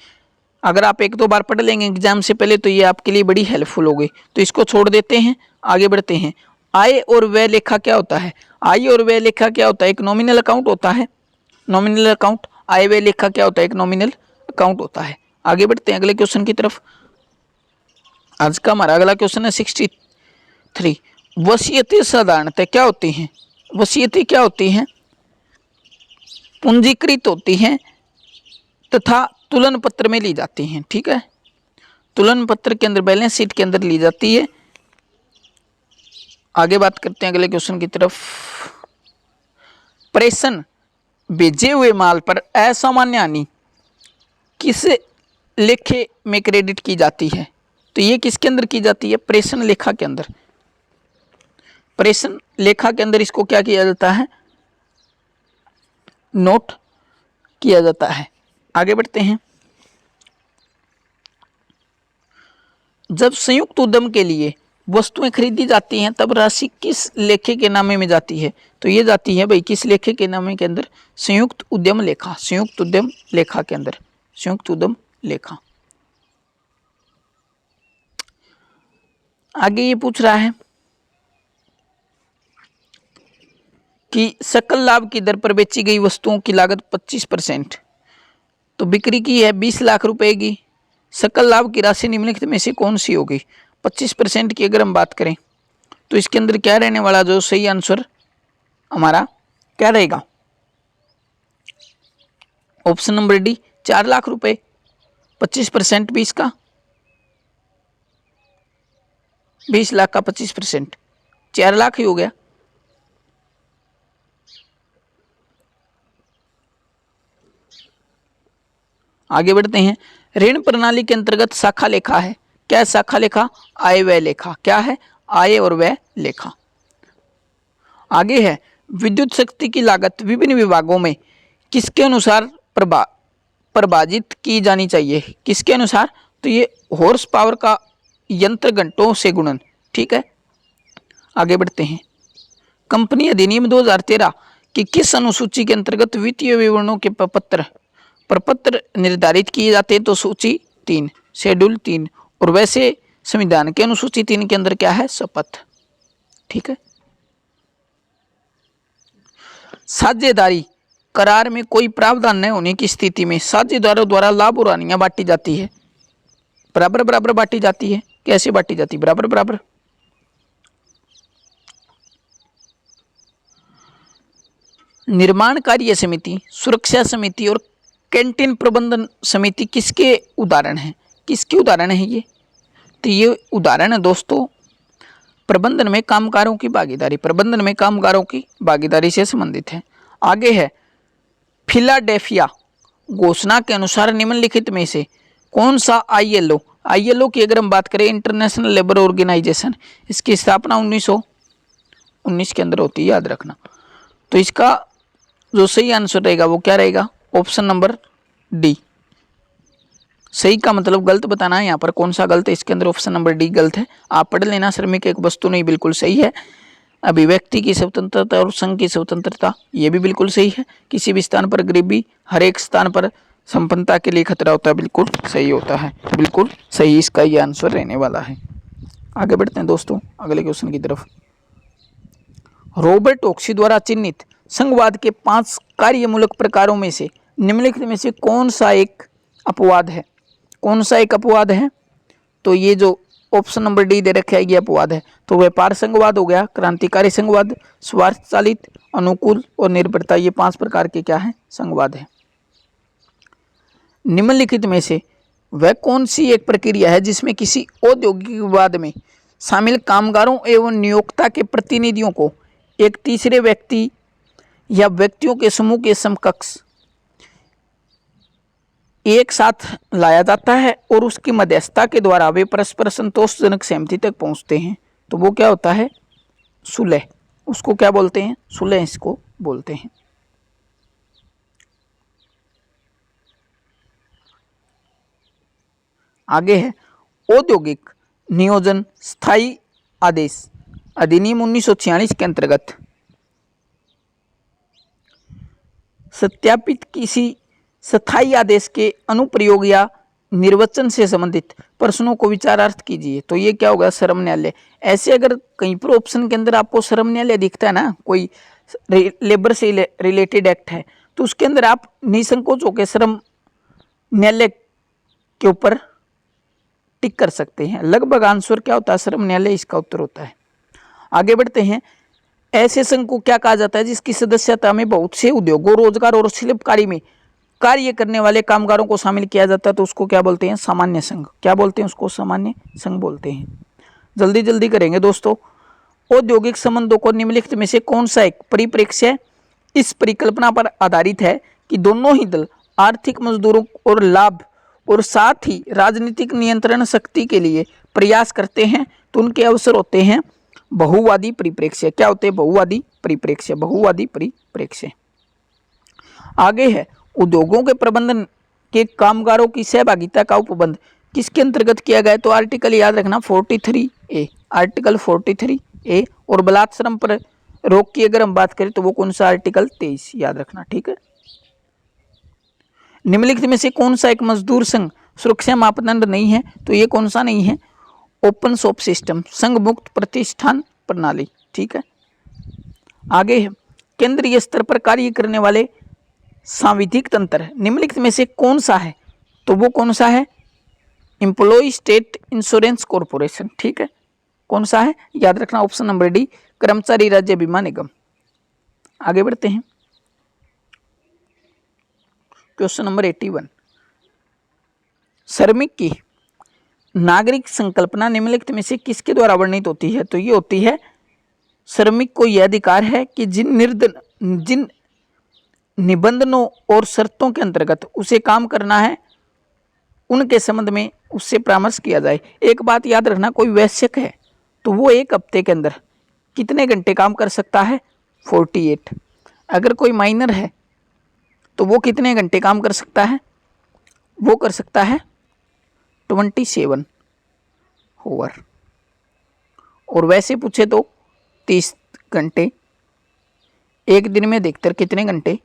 Speaker 1: अगर आप एक दो बार पढ़ लेंगे एग्जाम से पहले तो ये आपके लिए बड़ी हेल्पफुल होगी। तो इसको छोड़ देते हैं, आगे बढ़ते हैं। आय और व्यय लेखा क्या होता है? आय और व्यय लेखा क्या होता है? एक नॉमिनल अकाउंट होता है, नॉमिनल अकाउंट। आय व्यय लेखा क्या होता है? एक नॉमिनल अकाउंट होता है। आगे बढ़ते हैं अगले क्वेश्चन की तरफ। आज का हमारा अगला क्वेश्चन है 63। वसीयतें साधारणतः क्या होती हैं? वसीयतें क्या होती हैं? पूंजीकृत होती हैं तथा तुलन पत्र में ली जाती हैं, ठीक है। तुलन पत्र के अंदर, बैलेंस शीट के अंदर ली जाती है। आगे बात करते हैं अगले क्वेश्चन की तरफ। प्रेषण भेजे हुए माल पर असामान्य हानि किस लेखे में क्रेडिट की जाती है? तो ये किसके अंदर की जाती है? प्रेषण लेखा के अंदर। प्रेषण लेखा के अंदर इसको क्या किया जाता है? नोट किया जाता है। आगे बढ़ते हैं। जब संयुक्त उद्यम के लिए वस्तुएं खरीदी जाती हैं तब राशि किस लेखे के नामे में जाती है? तो ये जाती है भाई किस लेखे के नामे के अंदर? संयुक्त उद्यम लेखा, संयुक्त उद्यम लेखा के अंदर, संयुक्त उद्यम लेखा। आगे ये पूछ रहा है कि सकल लाभ की दर पर बेची गई वस्तुओं की लागत 25%, तो बिक्री की है 20 लाख रुपए की। सकल लाभ की राशि निम्नलिखित में से कौन सी होगी? 25% की अगर हम बात करें तो इसके अंदर क्या रहने वाला? जो सही आंसर हमारा क्या रहेगा? ऑप्शन नंबर डी, 4 लाख रुपए। 25% 20 का, 20 लाख का 25%, 4 लाख ही हो गया। आगे बढ़ते हैं। ऋण प्रणाली के अंतर्गत शाखा लेखा है, क्या है शाखा लेखा? आय व्यय लेखा। क्या है? आय और व्यय लेखा। आगे है विद्युत शक्ति की लागत विभिन्न विभागों में किसके अनुसार प्रभाजित की जानी चाहिए? किसके अनुसार? तो ये हॉर्स पावर का यंत्र घंटों से गुणन, ठीक है। आगे बढ़ते हैं। कंपनी अधिनियम 2013 की किस अनुसूची के अंतर्गत वित्तीय विवरणों के प्रपत्र निर्धारित किए जाते हैं? तो सूची 3, शेड्यूल 3, और वैसे संविधान के अनुसूची 3 के अंदर क्या है? शपथ, ठीक है। साझेदारी करार में कोई प्रावधान न होने की स्थिति में साझेदारों द्वारा लाभ और हानियां बांटी जाती है, बराबर बराबर बांटी जाती है। कैसे बांटी जाती? बराबर बराबर। निर्माण कार्य समिति, सुरक्षा समिति और कैंटीन प्रबंधन समिति किसके उदाहरण हैं? किसके उदाहरण है ये? तो ये उदाहरण है दोस्तों प्रबंधन में कामगारों की भागीदारी, प्रबंधन में कामगारों की भागीदारी से संबंधित है। आगे है फिलाडेल्फिया घोषणा के अनुसार निम्नलिखित में से कौन सा ILO की अगर हम बात करें, इंटरनेशनल लेबर ऑर्गेनाइजेशन, इसकी स्थापना 1919 के अंदर होती है, याद रखना। तो इसका जो सही आंसर रहेगा वो क्या रहेगा? Option number D. सही का मतलब गलत बताना है, यहाँ पर कौन सा गलत है? इसके अंदर ऑप्शन नंबर डी गलत है। आप पढ़ लेना। श्रमिक एक वस्तु नहीं, बिल्कुल सही है। अभिव्यक्ति की स्वतंत्रता और संघ की स्वतंत्रता, ये भी बिल्कुल सही है। किसी भी स्थान पर गरीबी, हर एक स्थान पर संपन्नता के लिए खतरा होता है, बिल्कुल सही होता है, बिल्कुल सही इसका ये आंसर रहने वाला है। आगे बढ़ते हैं दोस्तों अगले क्वेश्चन की तरफ। रॉबर्ट ऑक्सी द्वारा चिन्हित संघवाद के 5 कार्यमूलक प्रकारों में से निम्नलिखित में से कौन सा एक अपवाद है? कौन सा एक अपवाद है? तो ये जो ऑप्शन नंबर डी दे रखा है ये अपवाद है। तो व्यापार संघवाद हो गया, क्रांतिकारी संघवाद, स्वार्थ चालित, अनुकूल और निर्भरता, ये 5 प्रकार के क्या है संघवाद है। निम्नलिखित में से वह कौन सी एक प्रक्रिया है जिसमें किसी औद्योगिक विवाद में शामिल कामगारों एवं नियोक्ता के प्रतिनिधियों को एक तीसरे व्यक्ति या व्यक्तियों के समूह के समकक्ष एक साथ लाया जाता है और उसकी मध्यस्थता के द्वारा वे परस्पर संतोषजनक सहमति तक पहुंचते हैं, तो वो क्या होता है सुलह। उसको क्या बोलते हैं, सुलह इसको बोलते हैं। आगे है औद्योगिक नियोजन स्थायी आदेश अधिनियम 1946 के अंतर्गत सत्यापित किसी स्थायी आदेश के अनुप्रयोग या निर्वचन से संबंधित प्रश्नों को विचारार्थ कीजिए। तो ये क्या होगा श्रम न्यायालय। ऐसे अगर कहीं पर ऑप्शन के अंदर आपको श्रम न्यायालय दिखता है ना, कोई लेबर से रिलेटेड एक्ट है, तो उसके अंदर आप निसंकोच होकर श्रम न्यायालय के ऊपर टिक कर सकते हैं। लगभग आंसर क्या होता है श्रम न्यायालय, इसका उत्तर होता है। आगे बढ़ते हैं। ऐसे संघ को क्या कहा जाता है जिसकी सदस्यता में बहुत से उद्योगों, रोजगार और शिल्पकारी में कार्य करने वाले कामगारों को शामिल किया जाता है, तो उसको क्या बोलते हैं सामान्य संघ। क्या बोलते हैं उसको, सामान्य संघ बोलते हैं। जल्दी जल्दी करेंगे दोस्तों। औद्योगिक संबंधों को निम्नलिखित में से कौन सा एक परिप्रेक्ष्य इस परिकल्पना पर आधारित है कि दोनों ही दल आर्थिक मजदूरों और लाभ और साथ ही राजनीतिक नियंत्रण शक्ति के लिए प्रयास करते हैं, तो उनके अवसर होते हैं बहुवादी परिप्रेक्ष्य। क्या होते हैं बहुवादी परिप्रेक्ष्य, बहुवादी परिप्रेक्ष्य। आगे है उद्योगों के प्रबंधन के कामगारों की सहभागिता का उपबंध किसके अंतर्गत किया गया है, तो आर्टिकल याद रखना 43A, आर्टिकल 43A। और बलात् श्रम पर रोक की अगर हम बात करें तो वो कौन सा आर्टिकल 23, याद रखना, ठीक है। निम्नलिखित में से कौन सा एक मजदूर संघ सुरक्षा मापदंड नहीं है, तो ये कौन सा नहीं है, ओपन शॉप सिस्टम, संघ मुक्त प्रतिष्ठान प्रणाली, ठीक है। आगे है केंद्रीय स्तर पर कार्य करने वाले सांविधिक तंत्र निम्नलिखित में से कौन सा है, तो वो कौन सा है एम्प्लॉय स्टेट इंश्योरेंस कॉर्पोरेशन, ठीक है। कौन सा है, याद रखना ऑप्शन नंबर डी, कर्मचारी राज्य बीमा निगम। आगे बढ़ते हैं। क्वेश्चन नंबर 81, श्रमिक की नागरिक संकल्पना निम्नलिखित में से किसके द्वारा वर्णित होती है, तो ये होती है श्रमिक को यह अधिकार है कि जिन निबंधनों और शर्तों के अंतर्गत उसे काम करना है उनके संबंध में उससे परामर्श किया जाए। एक बात याद रखना, कोई वयस्क है तो वो एक हफ्ते के अंदर कितने घंटे काम कर सकता है, 48। अगर कोई माइनर है तो वो कितने घंटे काम कर सकता है, वो कर सकता है 27 ओवर। और वैसे पूछे तो 30 घंटे। एक दिन में देखकर कितने घंटे,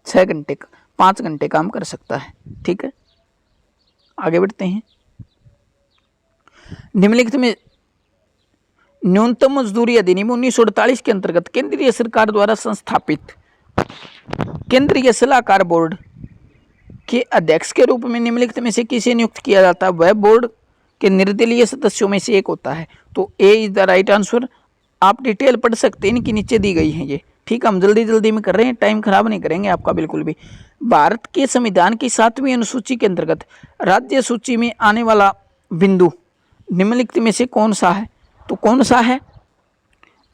Speaker 1: 6 घंटे, 5 घंटे काम कर सकता है, ठीक है। आगे बढ़ते हैं। निम्नलिखित में न्यूनतम मजदूरी अधिनियम 1948 के अंतर्गत केंद्रीय सरकार द्वारा संस्थापित केंद्रीय सलाहकार बोर्ड के अध्यक्ष के रूप में निम्नलिखित में से किसे नियुक्त किया जाता है, वह बोर्ड के निर्दलीय सदस्यों में से एक होता है। तो ए इज द राइट आंसर। आप डिटेल पढ़ सकते हैं, इनकी नीचे दी गई है ये, ठीक। हम जल्दी जल्दी में कर रहे हैं, टाइम खराब नहीं करेंगे आपका बिल्कुल भी। भारत के संविधान की 7वीं अनुसूची के अंतर्गत राज्य सूची में आने वाला बिंदु निम्नलिखित में से कौन सा है, तो कौन सा है,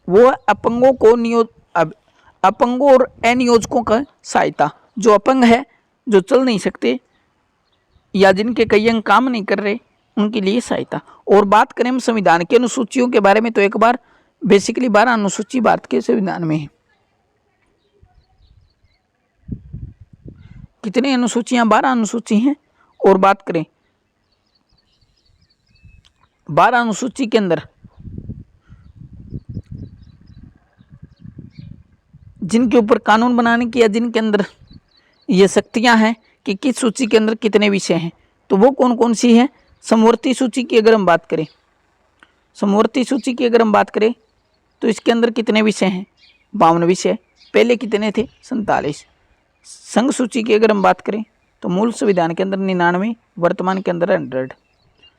Speaker 1: वो अपंगों को अपंगों और अनियोजकों का सहायता। जो अपंग है, जो चल नहीं सकते या जिनके कई अंग काम नहीं कर रहे, उनके लिए सहायता। और बात करें हम संविधान की अनुसूचियों के बारे में, तो एक बार बेसिकली 12 अनुसूची भारत के संविधान में है। कितनी अनुसूचियां, 12 अनुसूची हैं। और बात करें 12 अनुसूची के अंदर जिनके ऊपर कानून बनाने की या जिनके अंदर ये शक्तियां हैं कि किस सूची के अंदर कितने विषय हैं, तो वो कौन कौन सी है। समवर्ती सूची की अगर हम बात करें, समवर्ती सूची की अगर हम बात करें तो इसके अंदर कितने विषय हैं, 52 विषय। पहले कितने थे, 47। संघ सूची की अगर हम बात करें तो मूल संविधान के अंदर 99, वर्तमान के अंदर 100,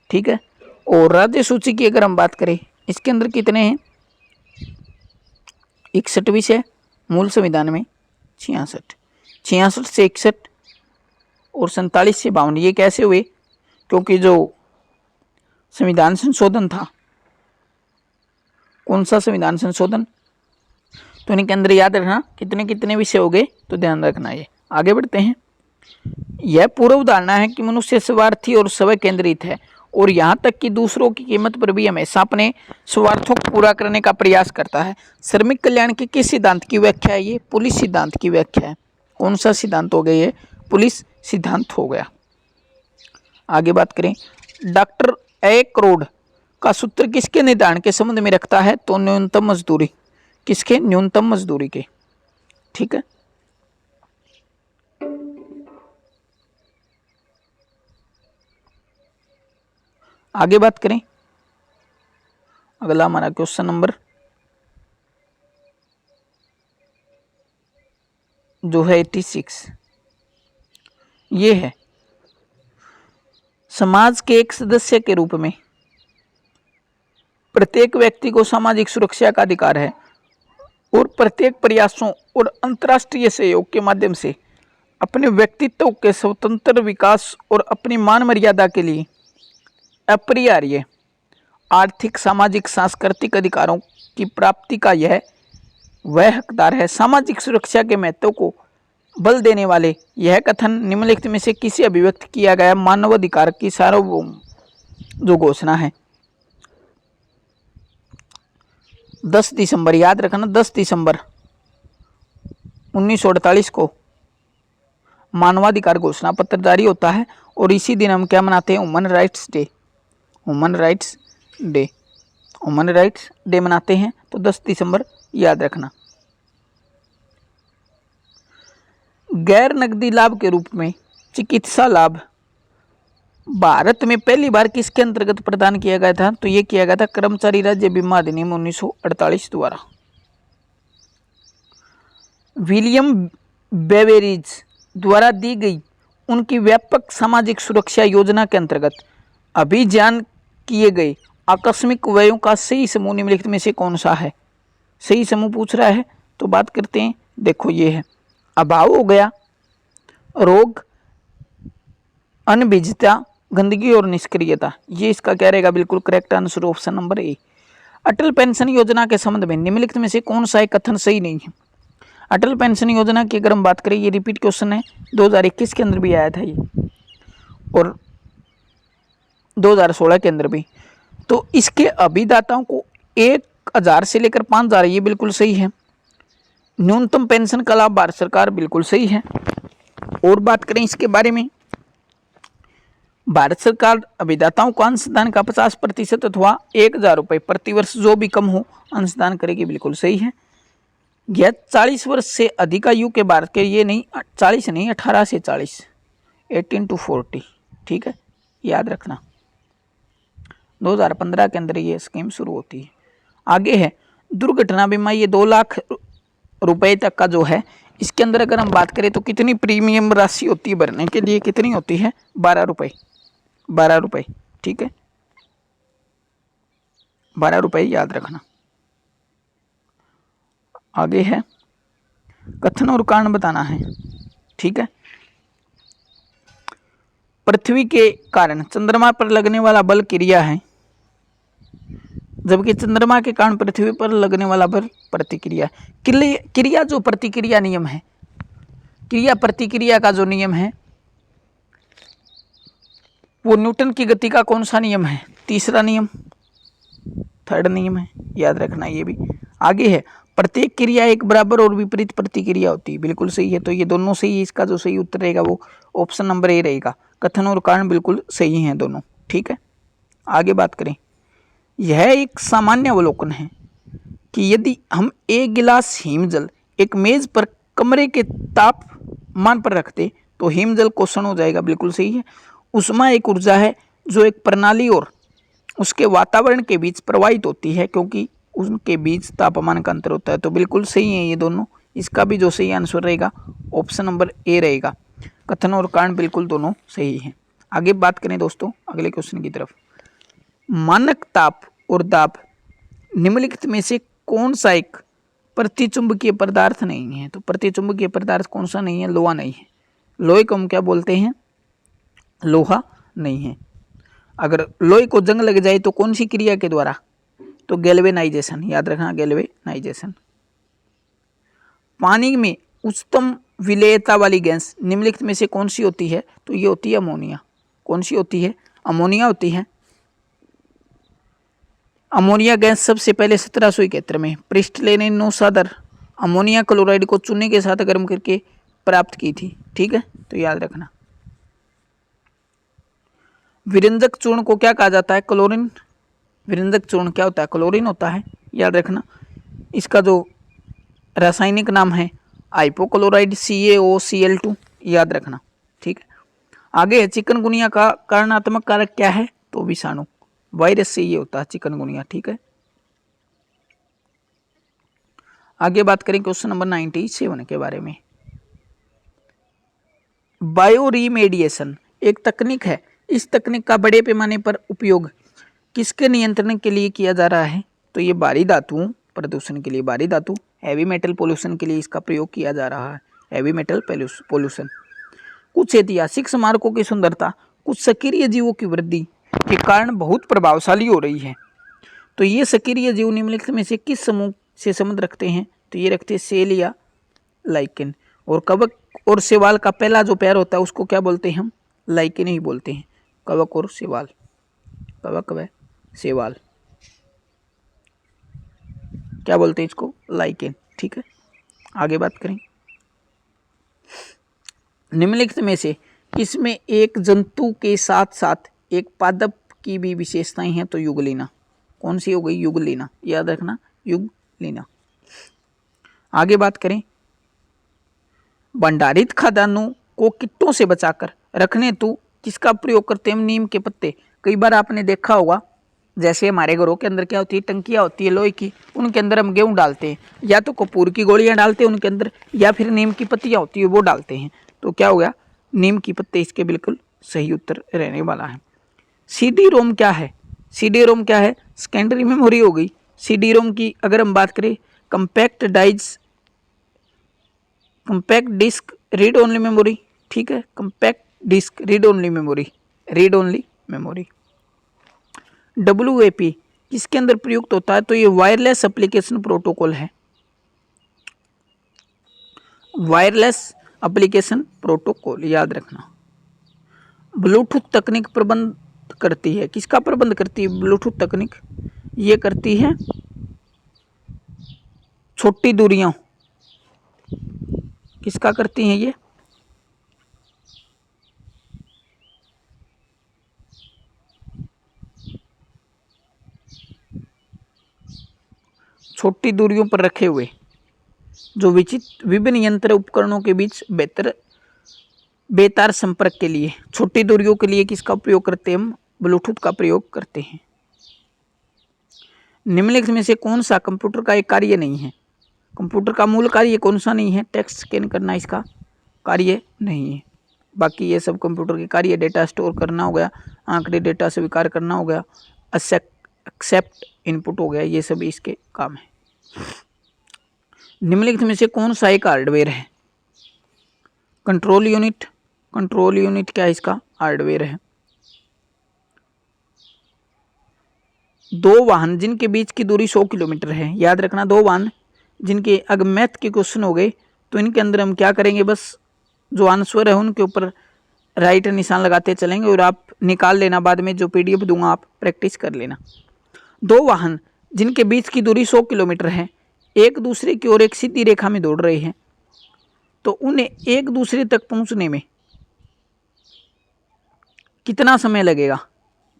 Speaker 1: ठीक है। और राज्य सूची की अगर हम बात करें, इसके अंदर कितने हैं? 61 विषय, मूल संविधान में 66, 66 से 61 और 47 से 52। ये कैसे हुए? क्योंकि जो संविधान संशोधन था, कौन सा संविधान संशोधन, तो इनके अंदर याद रखना कितने कितने विषय हो गए, तो ध्यान रखना। ये आगे बढ़ते हैं। यह पूर्व धारणा है कि मनुष्य स्वार्थी और स्वयं केंद्रित है और यहाँ तक कि दूसरों की कीमत पर भी हमेशा अपने स्वार्थों को पूरा करने का प्रयास करता है। श्रमिक कल्याण के किस सिद्धांत की व्याख्या है? ये पुलिस सिद्धांत की व्याख्या है। कौन सा सिद्धांत हो गया? ये पुलिस सिद्धांत हो गया। आगे बात करें, डॉक्टर ए करोड़ का सूत्र किसके निर्धारण के संबंध में रखता है? तो न्यूनतम मजदूरी। किसके? न्यूनतम मजदूरी के। ठीक है, आगे बात करें। अगला हमारा क्वेश्चन नंबर जो है 86, ये है समाज के एक सदस्य के रूप में प्रत्येक व्यक्ति को सामाजिक सुरक्षा का अधिकार है और प्रत्येक प्रयासों और अंतर्राष्ट्रीय सहयोग के माध्यम से अपने व्यक्तित्व के स्वतंत्र विकास और अपनी मान मर्यादा के लिए अपरिहार्य आर्थिक, सामाजिक, सांस्कृतिक अधिकारों की प्राप्ति का वह हकदार है। सामाजिक सुरक्षा के महत्व को बल देने वाले यह कथन निम्नलिखित में से किसी अभिव्यक्त किया गया मानवाधिकार की सार्वभौम जो घोषणा है? 10 दिसंबर, याद रखना 10 दिसंबर 1948 को मानवाधिकार घोषणा पत्र जारी होता है और इसी दिन हम क्या मनाते हैं? Human rights day. Human rights day, human rights day मनाते हैं, तो 10 दिसंबर याद रखना। गैर नकदी लाभ के रूप में चिकित्सा लाभ भारत में पहली बार किसके अंतर्गत प्रदान किया गया था? तो ये किया गया था कर्मचारी राज्य बीमा अधिनियम 1948 द्वारा। विलियम बेवेरिज द्वारा दी गई उनकी व्यापक सामाजिक सुरक्षा योजना के अंतर्गत अभियान किए गए आकस्मिक व्ययों का सही समूह निम्नलिखित में से कौन सा है? सही समूह पूछ रहा है, तो बात करते हैं। देखो, ये है अभाव हो गया, रोग, अनभिजता, गंदगी और निष्क्रियता। ये इसका क्या रहेगा? बिल्कुल करेक्ट आंसर ऑप्शन नंबर ए। अटल पेंशन योजना के संबंध में निम्नलिखित में से कौन सा एक कथन सही नहीं है? अटल पेंशन योजना की अगर हम बात करें, ये रिपीट क्वेश्चन है, 2021 के अंदर भी आया था ये और 2016 के अंदर भी। तो इसके अभिदाताओं को 1000 से लेकर 5000, ये बिल्कुल सही है। न्यूनतम पेंशन का लाभ भारत सरकार, बिल्कुल सही है। और बात करें इसके बारे में, भारत सरकार अभिदाताओं को अंशदान का 50% अथवा 1000 रुपये प्रति वर्ष जो भी कम हो अंशदान करेगी, बिल्कुल सही है। यह 40 वर्ष से अधिक आयु के भारत के, ये नहीं 40 नहीं 18 से 40, 18 to 40, ठीक है, याद रखना। 2015 के अंदर ये स्कीम शुरू होती है। आगे है दुर्घटना बीमा, ये 2 लाख रुपए तक का जो है, इसके अंदर अगर हम बात करें तो कितनी प्रीमियम राशि होती है भरने के लिए? कितनी होती है? 12 रुपये, 12 रुपये, ठीक है, 12 रुपये याद रखना। आगे है कथन और कारण बताना है, ठीक है। पृथ्वी के कारण चंद्रमा पर लगने वाला बल क्रिया है, जबकि चंद्रमा के कारण पृथ्वी पर लगने वाला बल प्रतिक्रिया। क्रिया जो प्रतिक्रिया नियम है, क्रिया प्रतिक्रिया का जो नियम है वो न्यूटन की गति का कौन सा नियम है? तीसरा नियम, थर्ड नियम है, याद रखना ये भी। आगे है प्रत्येक क्रिया एक बराबर और विपरीत प्रतिक्रिया होती है, बिल्कुल सही है। तो ये दोनों सही है, इसका जो सही उत्तर रहेगा वो ऑप्शन नंबर ए रहेगा। कथन और कारण बिल्कुल सही हैं दोनों, ठीक है। आगे बात करें, यह एक सामान्य अवलोकन है कि यदि हम एक गिलास हिमजल एक मेज पर कमरे के तापमान पर रखते तो हिमजल क्वेश्चन हो जाएगा, बिल्कुल सही है। ऊष्मा एक ऊर्जा है जो एक प्रणाली और उसके वातावरण के बीच प्रवाहित होती है, क्योंकि उनके बीच तापमान का अंतर होता है, तो बिल्कुल सही है ये दोनों। इसका भी जो सही आंसर रहेगा ऑप्शन नंबर ए रहेगा। कथन और कारण बिल्कुल दोनों सही हैं। आगे बात करें दोस्तों अगले क्वेश्चन की तरफ। मानक ताप और दाब निम्नलिखित में से कौन सा एक प्रतिचुंबकीय पदार्थ नहीं है? तो प्रतिचुंबकीय पदार्थ कौन सा नहीं है? लोहा नहीं है। लोहे को हम क्या बोलते हैं? लोहा नहीं है। अगर लोहे को जंग लग जाए तो कौन सी क्रिया के द्वारा? तो गैल्वेनाइजेशन, याद रखना, गैल्वेनाइजेशन। पानी में उच्चतम विलेयता वाली गैस निम्नलिखित में से कौन सी होती है? तो ये होती है अमोनिया। कौन सी होती है? अमोनिया होती है। अमोनिया गैस सबसे पहले 1771 में प्रिस्टलेन नौसादर अमोनिया क्लोराइड को चूने के साथ गर्म करके प्राप्त की थी। ठीक है, तो याद रखना। विरंजक चूर्ण को क्या कहा जाता है? क्लोरीन। विरंजक चूर्ण क्या होता है? क्लोरीन होता है, याद रखना। इसका जो रासायनिक नाम है हाइपोक्लोराइड CaOCl2, याद रखना। ठीक है, आगे है चिकनगुनिया का कारणात्मक कारक क्या है? तो विषाणु, वायरस से ये होता है चिकनगुनिया। ठीक है, आगे बात करें क्वेश्चन नंबर 97 के बारे में। बायो रीमेडिएशन एक तकनीक है। इस तकनीक का बड़े पैमाने पर उपयोग किसके नियंत्रण के लिए किया जा रहा है? तो ये भारी धातुओं प्रदूषण के लिए, भारी धातु हैवी मेटल पोल्यूशन के लिए इसका प्रयोग किया जा रहा है, हैवी मेटल पोल्यूशन। कुछ ऐतिहासिक स्मारकों की सुंदरता कुछ सक्रिय जीवों की वृद्धि के कारण बहुत प्रभावशाली हो रही है। तो ये सक्रिय जीव निम्नलिखित में से किस समूह से संबंध रखते हैं? तो ये रखते हैं सेल या लाइकेन। और कवक और शैवाल का पहला जो पैर होता है उसको क्या बोलते हैं? हम लाइकेन ही बोलते हैं। कवक और शैवाल, कवक व शैवाल क्या बोलते हैं इसको? लाइकेन। ठीक है, आगे बात करें। निम्नलिखित में से इसमें एक जंतु के साथ साथ एक पादप की भी विशेषताएं हैं। तो युगलीना, कौन सी हो गई? युगलीना, याद रखना, युगलीना। आगे बात करें। भंडारित खाद्यान्नों को कीटों से बचाकर रखने हेतु किसका प्रयोग करते हैं? नीम के पत्ते। कई बार आपने देखा होगा, जैसे हमारे घरों के अंदर क्या होती है? टंकियाँ होती है लोहे की, उनके अंदर हम गेहूँ डालते हैं, या तो कपूर की गोलियां डालते हैं उनके अंदर, या फिर नीम की पत्तियाँ होती है वो डालते हैं। तो क्या हो गया? नीम की पत्ते इसके बिल्कुल सही उत्तर रहने वाला है। CD-ROM क्या है? CD-ROM क्या है? सेकेंडरी मेमोरी हो गई। CD-ROM की अगर हम बात करें, compact disc read only memory. ठीक है, compact disc read only memory, read only memory. WAP किसके अंदर प्रयुक्त होता है? तो ये वायरलेस एप्लीकेशन प्रोटोकॉल है, वायरलेस एप्लीकेशन प्रोटोकॉल, याद रखना। ब्लूटूथ तकनीक प्रबंध करती है, किसका प्रबंध करती है? ब्लूटूथ तकनीक ये करती है छोटी दूरियों, किसका करती हैं ये? छोटी दूरियों पर रखे हुए जो विभिन्न यंत्र उपकरणों के बीच बेतार संपर्क के लिए, छोटी दूरियों के लिए किसका प्रयोग करते हैं? हम ब्लूटूथ का प्रयोग करते हैं। निम्नलिखित में से कौन सा कंप्यूटर का एक कार्य नहीं है? कंप्यूटर का मूल कार्य कौन सा नहीं है? टेक्स्ट स्कैन करना इसका कार्य नहीं है। बाकी ये सब कंप्यूटर के कार्य डेटा स्टोर करना हो गया, आंकड़े डेटा स्वीकार करना हो गया, एक्सेप्ट इनपुट हो गया, ये सब इसके काम है। निम्नलिखित में से कौन सा एक हार्डवेयर है? Control unit. कंट्रोल यूनिट क्या है? इसका हार्डवेयर है। दो वाहन जिनके बीच की दूरी 100 किलोमीटर है, याद रखना। दो वाहन जिनके, अगर मैथ के क्वेश्चन हो गए तो इनके अंदर हम क्या करेंगे? बस जो आंसर है उनके ऊपर राइट निशान लगाते चलेंगे और आप निकाल लेना, बाद में जो PDF दूंगा आप प्रैक्टिस कर लेना। दो वाहन जिनके बीच की दूरी 100 किलोमीटर है, एक दूसरे की ओर एक सीधी रेखा में दौड़ रहे हैं, तो उन्हें एक दूसरे तक पहुंचने में कितना समय लगेगा?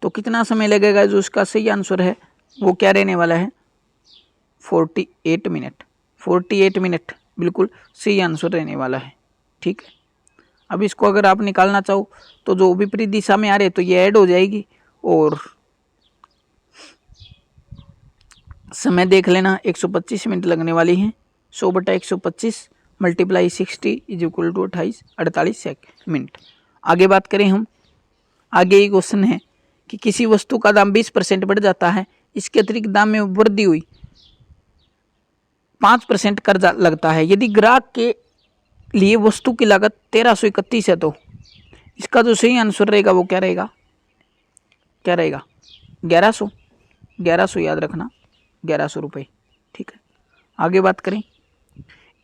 Speaker 1: तो कितना समय लगेगा? जो इसका सही आंसर है वो क्या रहने वाला है? 48 मिनट। 48 मिनट बिल्कुल सही आंसर रहने वाला है। ठीक है, अब इसको अगर आप निकालना चाहो तो जो विपरीत दिशा में आ रहे तो ये ऐड हो जाएगी, और समय देख लेना, 125 मिनट लगने वाली है। 100/125 × 60 = 28 48 मिनट। आगे बात करें हम, आगे ये क्वेश्चन है कि किसी वस्तु का दाम 20% बढ़ जाता है, इसके अतिरिक्त दाम में वृद्धि हुई, 5% कर लगता है। यदि ग्राहक के लिए वस्तु की लागत 1331 है तो इसका जो सही आंसर रहेगा वो क्या रहेगा, क्या रहेगा 1100, 1100 याद रखना, 1100 रुपये। ठीक है, आगे बात करें।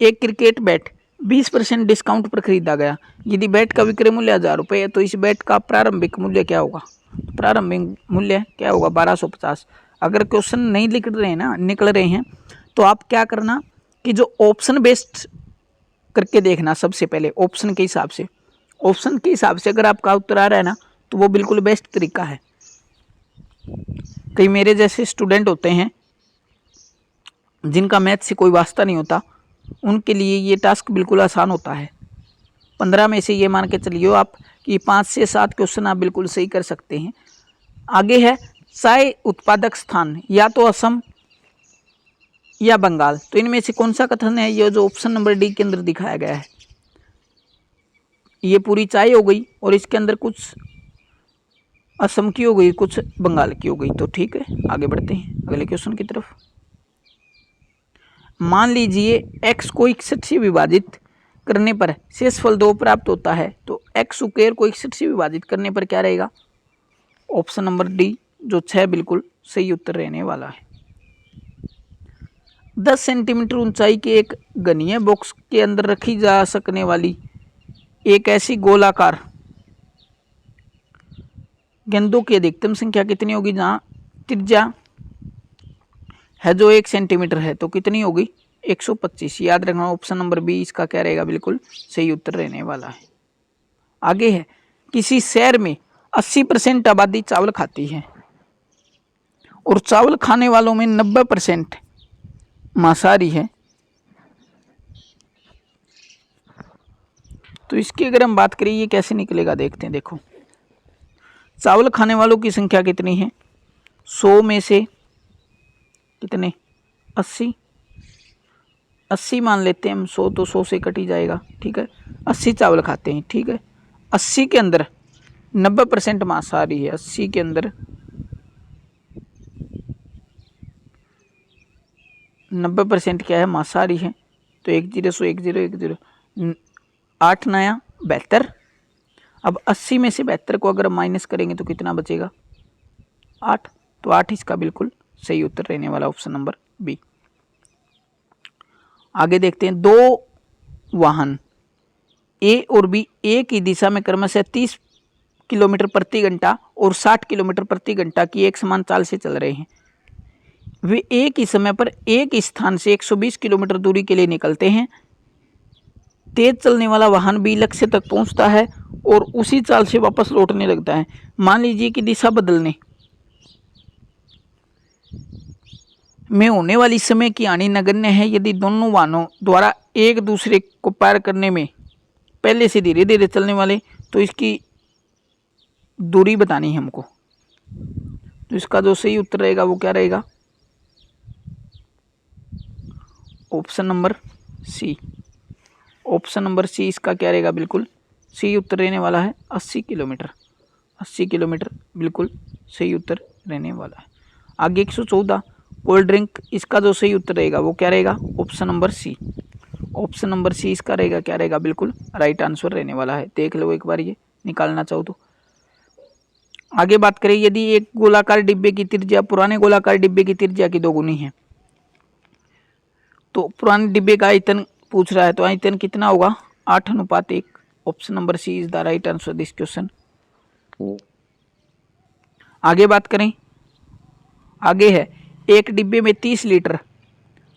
Speaker 1: एक क्रिकेट बैट 20% डिस्काउंट पर खरीदा गया। यदि बैट का विक्रय मूल्य 1000 रुपये है तो इस बैट का प्रारंभिक मूल्य क्या होगा, प्रारंभिक मूल्य क्या होगा 1250। अगर क्वेश्चन नहीं लिख रहे हैं ना, निकल रहे हैं, तो आप क्या करना कि जो ऑप्शन बेस्ड करके देखना सबसे पहले, ऑप्शन के हिसाब से, ऑप्शन के हिसाब से अगर आपका उत्तर आ रहा है ना तो वो बिल्कुल बेस्ट तरीका है। कई मेरे जैसे स्टूडेंट होते हैं जिनका मैथ से कोई वास्ता नहीं होता, उनके लिए ये टास्क बिल्कुल आसान होता है। 15 में से ये मान के चलिए आप कि 5 से 7 क्वेश्चन आप बिल्कुल सही कर सकते हैं। आगे है चाय उत्पादक स्थान या तो असम या बंगाल, तो इनमें से कौन सा कथन है, ये जो ऑप्शन नंबर डी के अंदर दिखाया गया है। ये पूरी चाय हो गई और इसके अंदर कुछ असम की हो गई, कुछ बंगाल की हो गई। तो ठीक है, आगे बढ़ते हैं अगले क्वेश्चन की तरफ। मान लीजिए x को 61 से विभाजित करने पर शेषफल 2 प्राप्त होता है, तो x स्क्वायर को 61 से विभाजित करने पर क्या रहेगा, ऑप्शन नंबर डी जो 6 बिल्कुल सही उत्तर रहने वाला है। 10 सेंटीमीटर ऊंचाई के एक घनीय बॉक्स के अंदर रखी जा सकने वाली एक ऐसी गोलाकार गेंदों की अधिकतम संख्या कितनी होगी, जहाँ त्रिज्या है जो 1 सेंटीमीटर है, तो कितनी होगी 125। याद रखना ऑप्शन नंबर बी इसका क्या रहेगा, बिल्कुल सही उत्तर रहने वाला है। आगे है किसी शहर में 80% आबादी चावल खाती है और चावल खाने वालों में 90% मांसाहारी है, तो इसकी अगर हम बात करें ये कैसे निकलेगा देखते हैं। देखो चावल खाने वालों की संख्या कितनी है, 100 में से कितने 80 मान लेते हैं हम, 100 तो 100 से कट ही जाएगा। ठीक है, 80 चावल खाते हैं। ठीक है, 80 के अंदर 90% मांसाहारी है, 80 के अंदर 90% क्या है, मांसाहारी है। तो 10 1 0 1 0 8 नया 72। अब 80 में से 72 को अगर माइनस करेंगे तो कितना बचेगा 8, तो 8 इसका बिल्कुल सही उत्तर रहने वाला ऑप्शन नंबर बी। आगे देखते हैं, दो वाहन ए और बी एक ही दिशा में क्रमशः 30 किलोमीटर प्रति घंटा और 60 किलोमीटर प्रति घंटा की एक समान चाल से चल रहे हैं। वे एक ही समय पर एक स्थान से 120 किलोमीटर दूरी के लिए निकलते हैं। तेज चलने वाला वाहन भी लक्ष्य तक पहुंचता है और उसी चाल से वापस लौटने लगता है। मान लीजिए कि दिशा बदलने में होने वाली समय की हानि नगण्य है। यदि दोनों वाहनों द्वारा एक दूसरे को पार करने में पहले से धीरे धीरे चलने वाले, तो इसकी दूरी बतानी है हमको। तो इसका जो सही उत्तर रहेगा वो क्या रहेगा, option number C. Option number C इसका क्या रहेगा, बिल्कुल सही उत्तर रहने वाला है 80 किलोमीटर। 80 किलोमीटर बिल्कुल सही उत्तर रहने वाला है। आगे 114 कोल्ड ड्रिंक, इसका जो सही उत्तर रहेगा वो क्या रहेगा, option number C. Option number C इसका रहेगा क्या रहेगा, बिल्कुल राइट आंसर रहने वाला है। देख लो एक बार ये निकालना चाहो तो। आगे बात करें, यदि एक गोलाकार डिब्बे की त्रिज्या पुराने गोलाकार डिब्बे की त्रिज्या की 2 गुनी है, तो पुराने डिब्बे का आयतन पूछ रहा है, तो आयतन कितना होगा 8:1। Option number C is the right answer this question. आगे बात करें, आगे है एक डिब्बे में 30 लीटर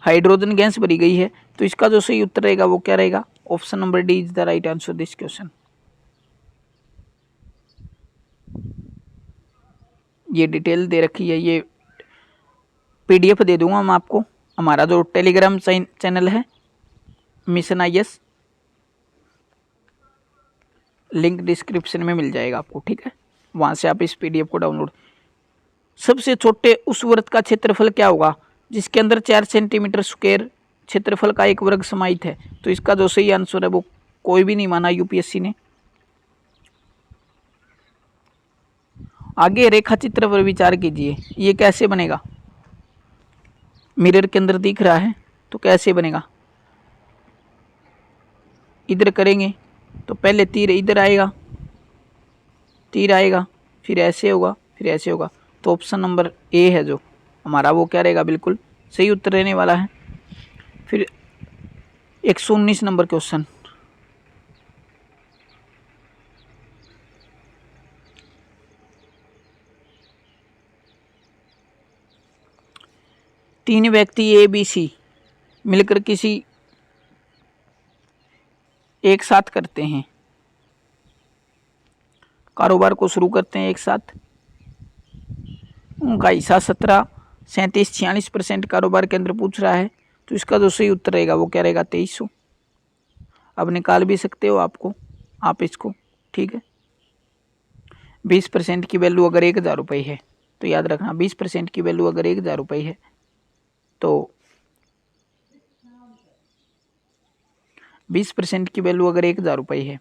Speaker 1: हाइड्रोजन गैस भरी गई है, तो इसका जो सही उत्तर रहेगा वो क्या रहेगा, option number D is the right answer this question. ये डिटेल दे रखी है, ये पीडीएफ दे दूंगा मैं आपको। हमारा जो टेलीग्राम चैनल है मिशन IAS, लिंक डिस्क्रिप्शन में मिल जाएगा आपको। ठीक है, वहाँ से आप इस पीडीएफ को डाउनलोड। सबसे छोटे उस वृत्त का क्षेत्रफल क्या होगा जिसके अंदर 4 सेंटीमीटर स्क्वायर क्षेत्रफल का एक वर्ग समाहित है, तो इसका जो सही आंसर है वो कोई भी नहीं माना यूपीएससी ने। आगे रेखा चित्र पर विचार कीजिए, ये कैसे बनेगा? मिरर के अंदर दिख रहा है तो कैसे बनेगा? इधर करेंगे तो पहले तीर इधर आएगा, तीर आएगा, फिर ऐसे होगा, फिर ऐसे होगा। तो ऑप्शन नंबर ए है जो हमारा, वो क्या रहेगा? बिल्कुल सही उत्तर रहने वाला है। फिर 119 नंबर क्वेश्चन, तीन व्यक्ति ए बी सी मिलकर किसी एक साथ करते हैं, कारोबार को शुरू करते हैं एक साथ। उनका हिस्सा 17, 37, 46% कारोबार के अंदर पूछ रहा है, तो इसका जो सही उत्तर रहेगा वो क्या रहेगा? 2300। अब निकाल भी सकते हो आप इसको, ठीक है। 20% की वैल्यू अगर 1000 रुपये है तो याद रखना, 20% की वैल्यू अगर 1000 रुपये है तो 20% की वैल्यू अगर 1000 रुपये है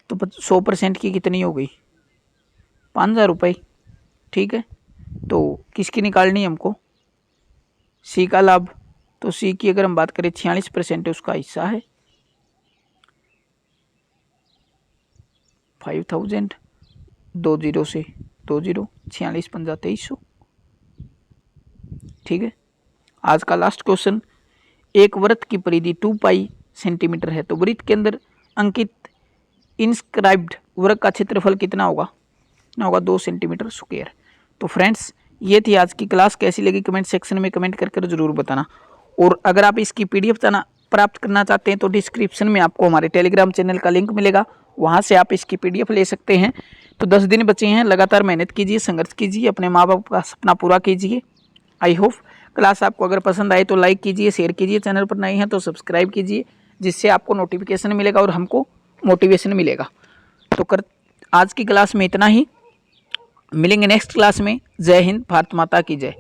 Speaker 1: तो 100% की कितनी हो गई? 5000 रुपये, ठीक है। तो किसकी निकालनी है हमको? सी का लाभ। तो सी की अगर हम बात करें 46% उसका हिस्सा है 5000, 20 से 20, 46 पंजा 2300, ठीक है। आज का लास्ट क्वेश्चन, एक वृत्त की परिधि 2 पाई सेंटीमीटर है, तो वृत्त के अंदर अंकित इंस्क्राइब्ड वृत्त का क्षेत्रफल कितना होगा? 2 सेंटीमीटर स्क्वायर। तो फ्रेंड्स, ये थी आज की क्लास। कैसी लगी कमेंट सेक्शन में कमेंट कर जरूर बताना। और अगर आप इसकी PDF प्राप्त करना चाहते हैं तो डिस्क्रिप्शन में आपको हमारे टेलीग्राम चैनल का लिंक मिलेगा, वहाँ से आप इसकी PDF ले सकते हैं। तो 10 दिन बचे हैं, लगातार मेहनत कीजिए, संघर्ष कीजिए, अपने माँ बाप का सपना पूरा कीजिए। आई होप क्लास आपको अगर पसंद आए तो लाइक कीजिए, शेयर कीजिए, चैनल पर नए हैं तो सब्सक्राइब कीजिए, जिससे आपको नोटिफिकेशन मिलेगा और हमको मोटिवेशन मिलेगा। तो आज की क्लास में इतना ही, मिलेंगे नेक्स्ट क्लास में। जय हिंद, भारत माता की जय।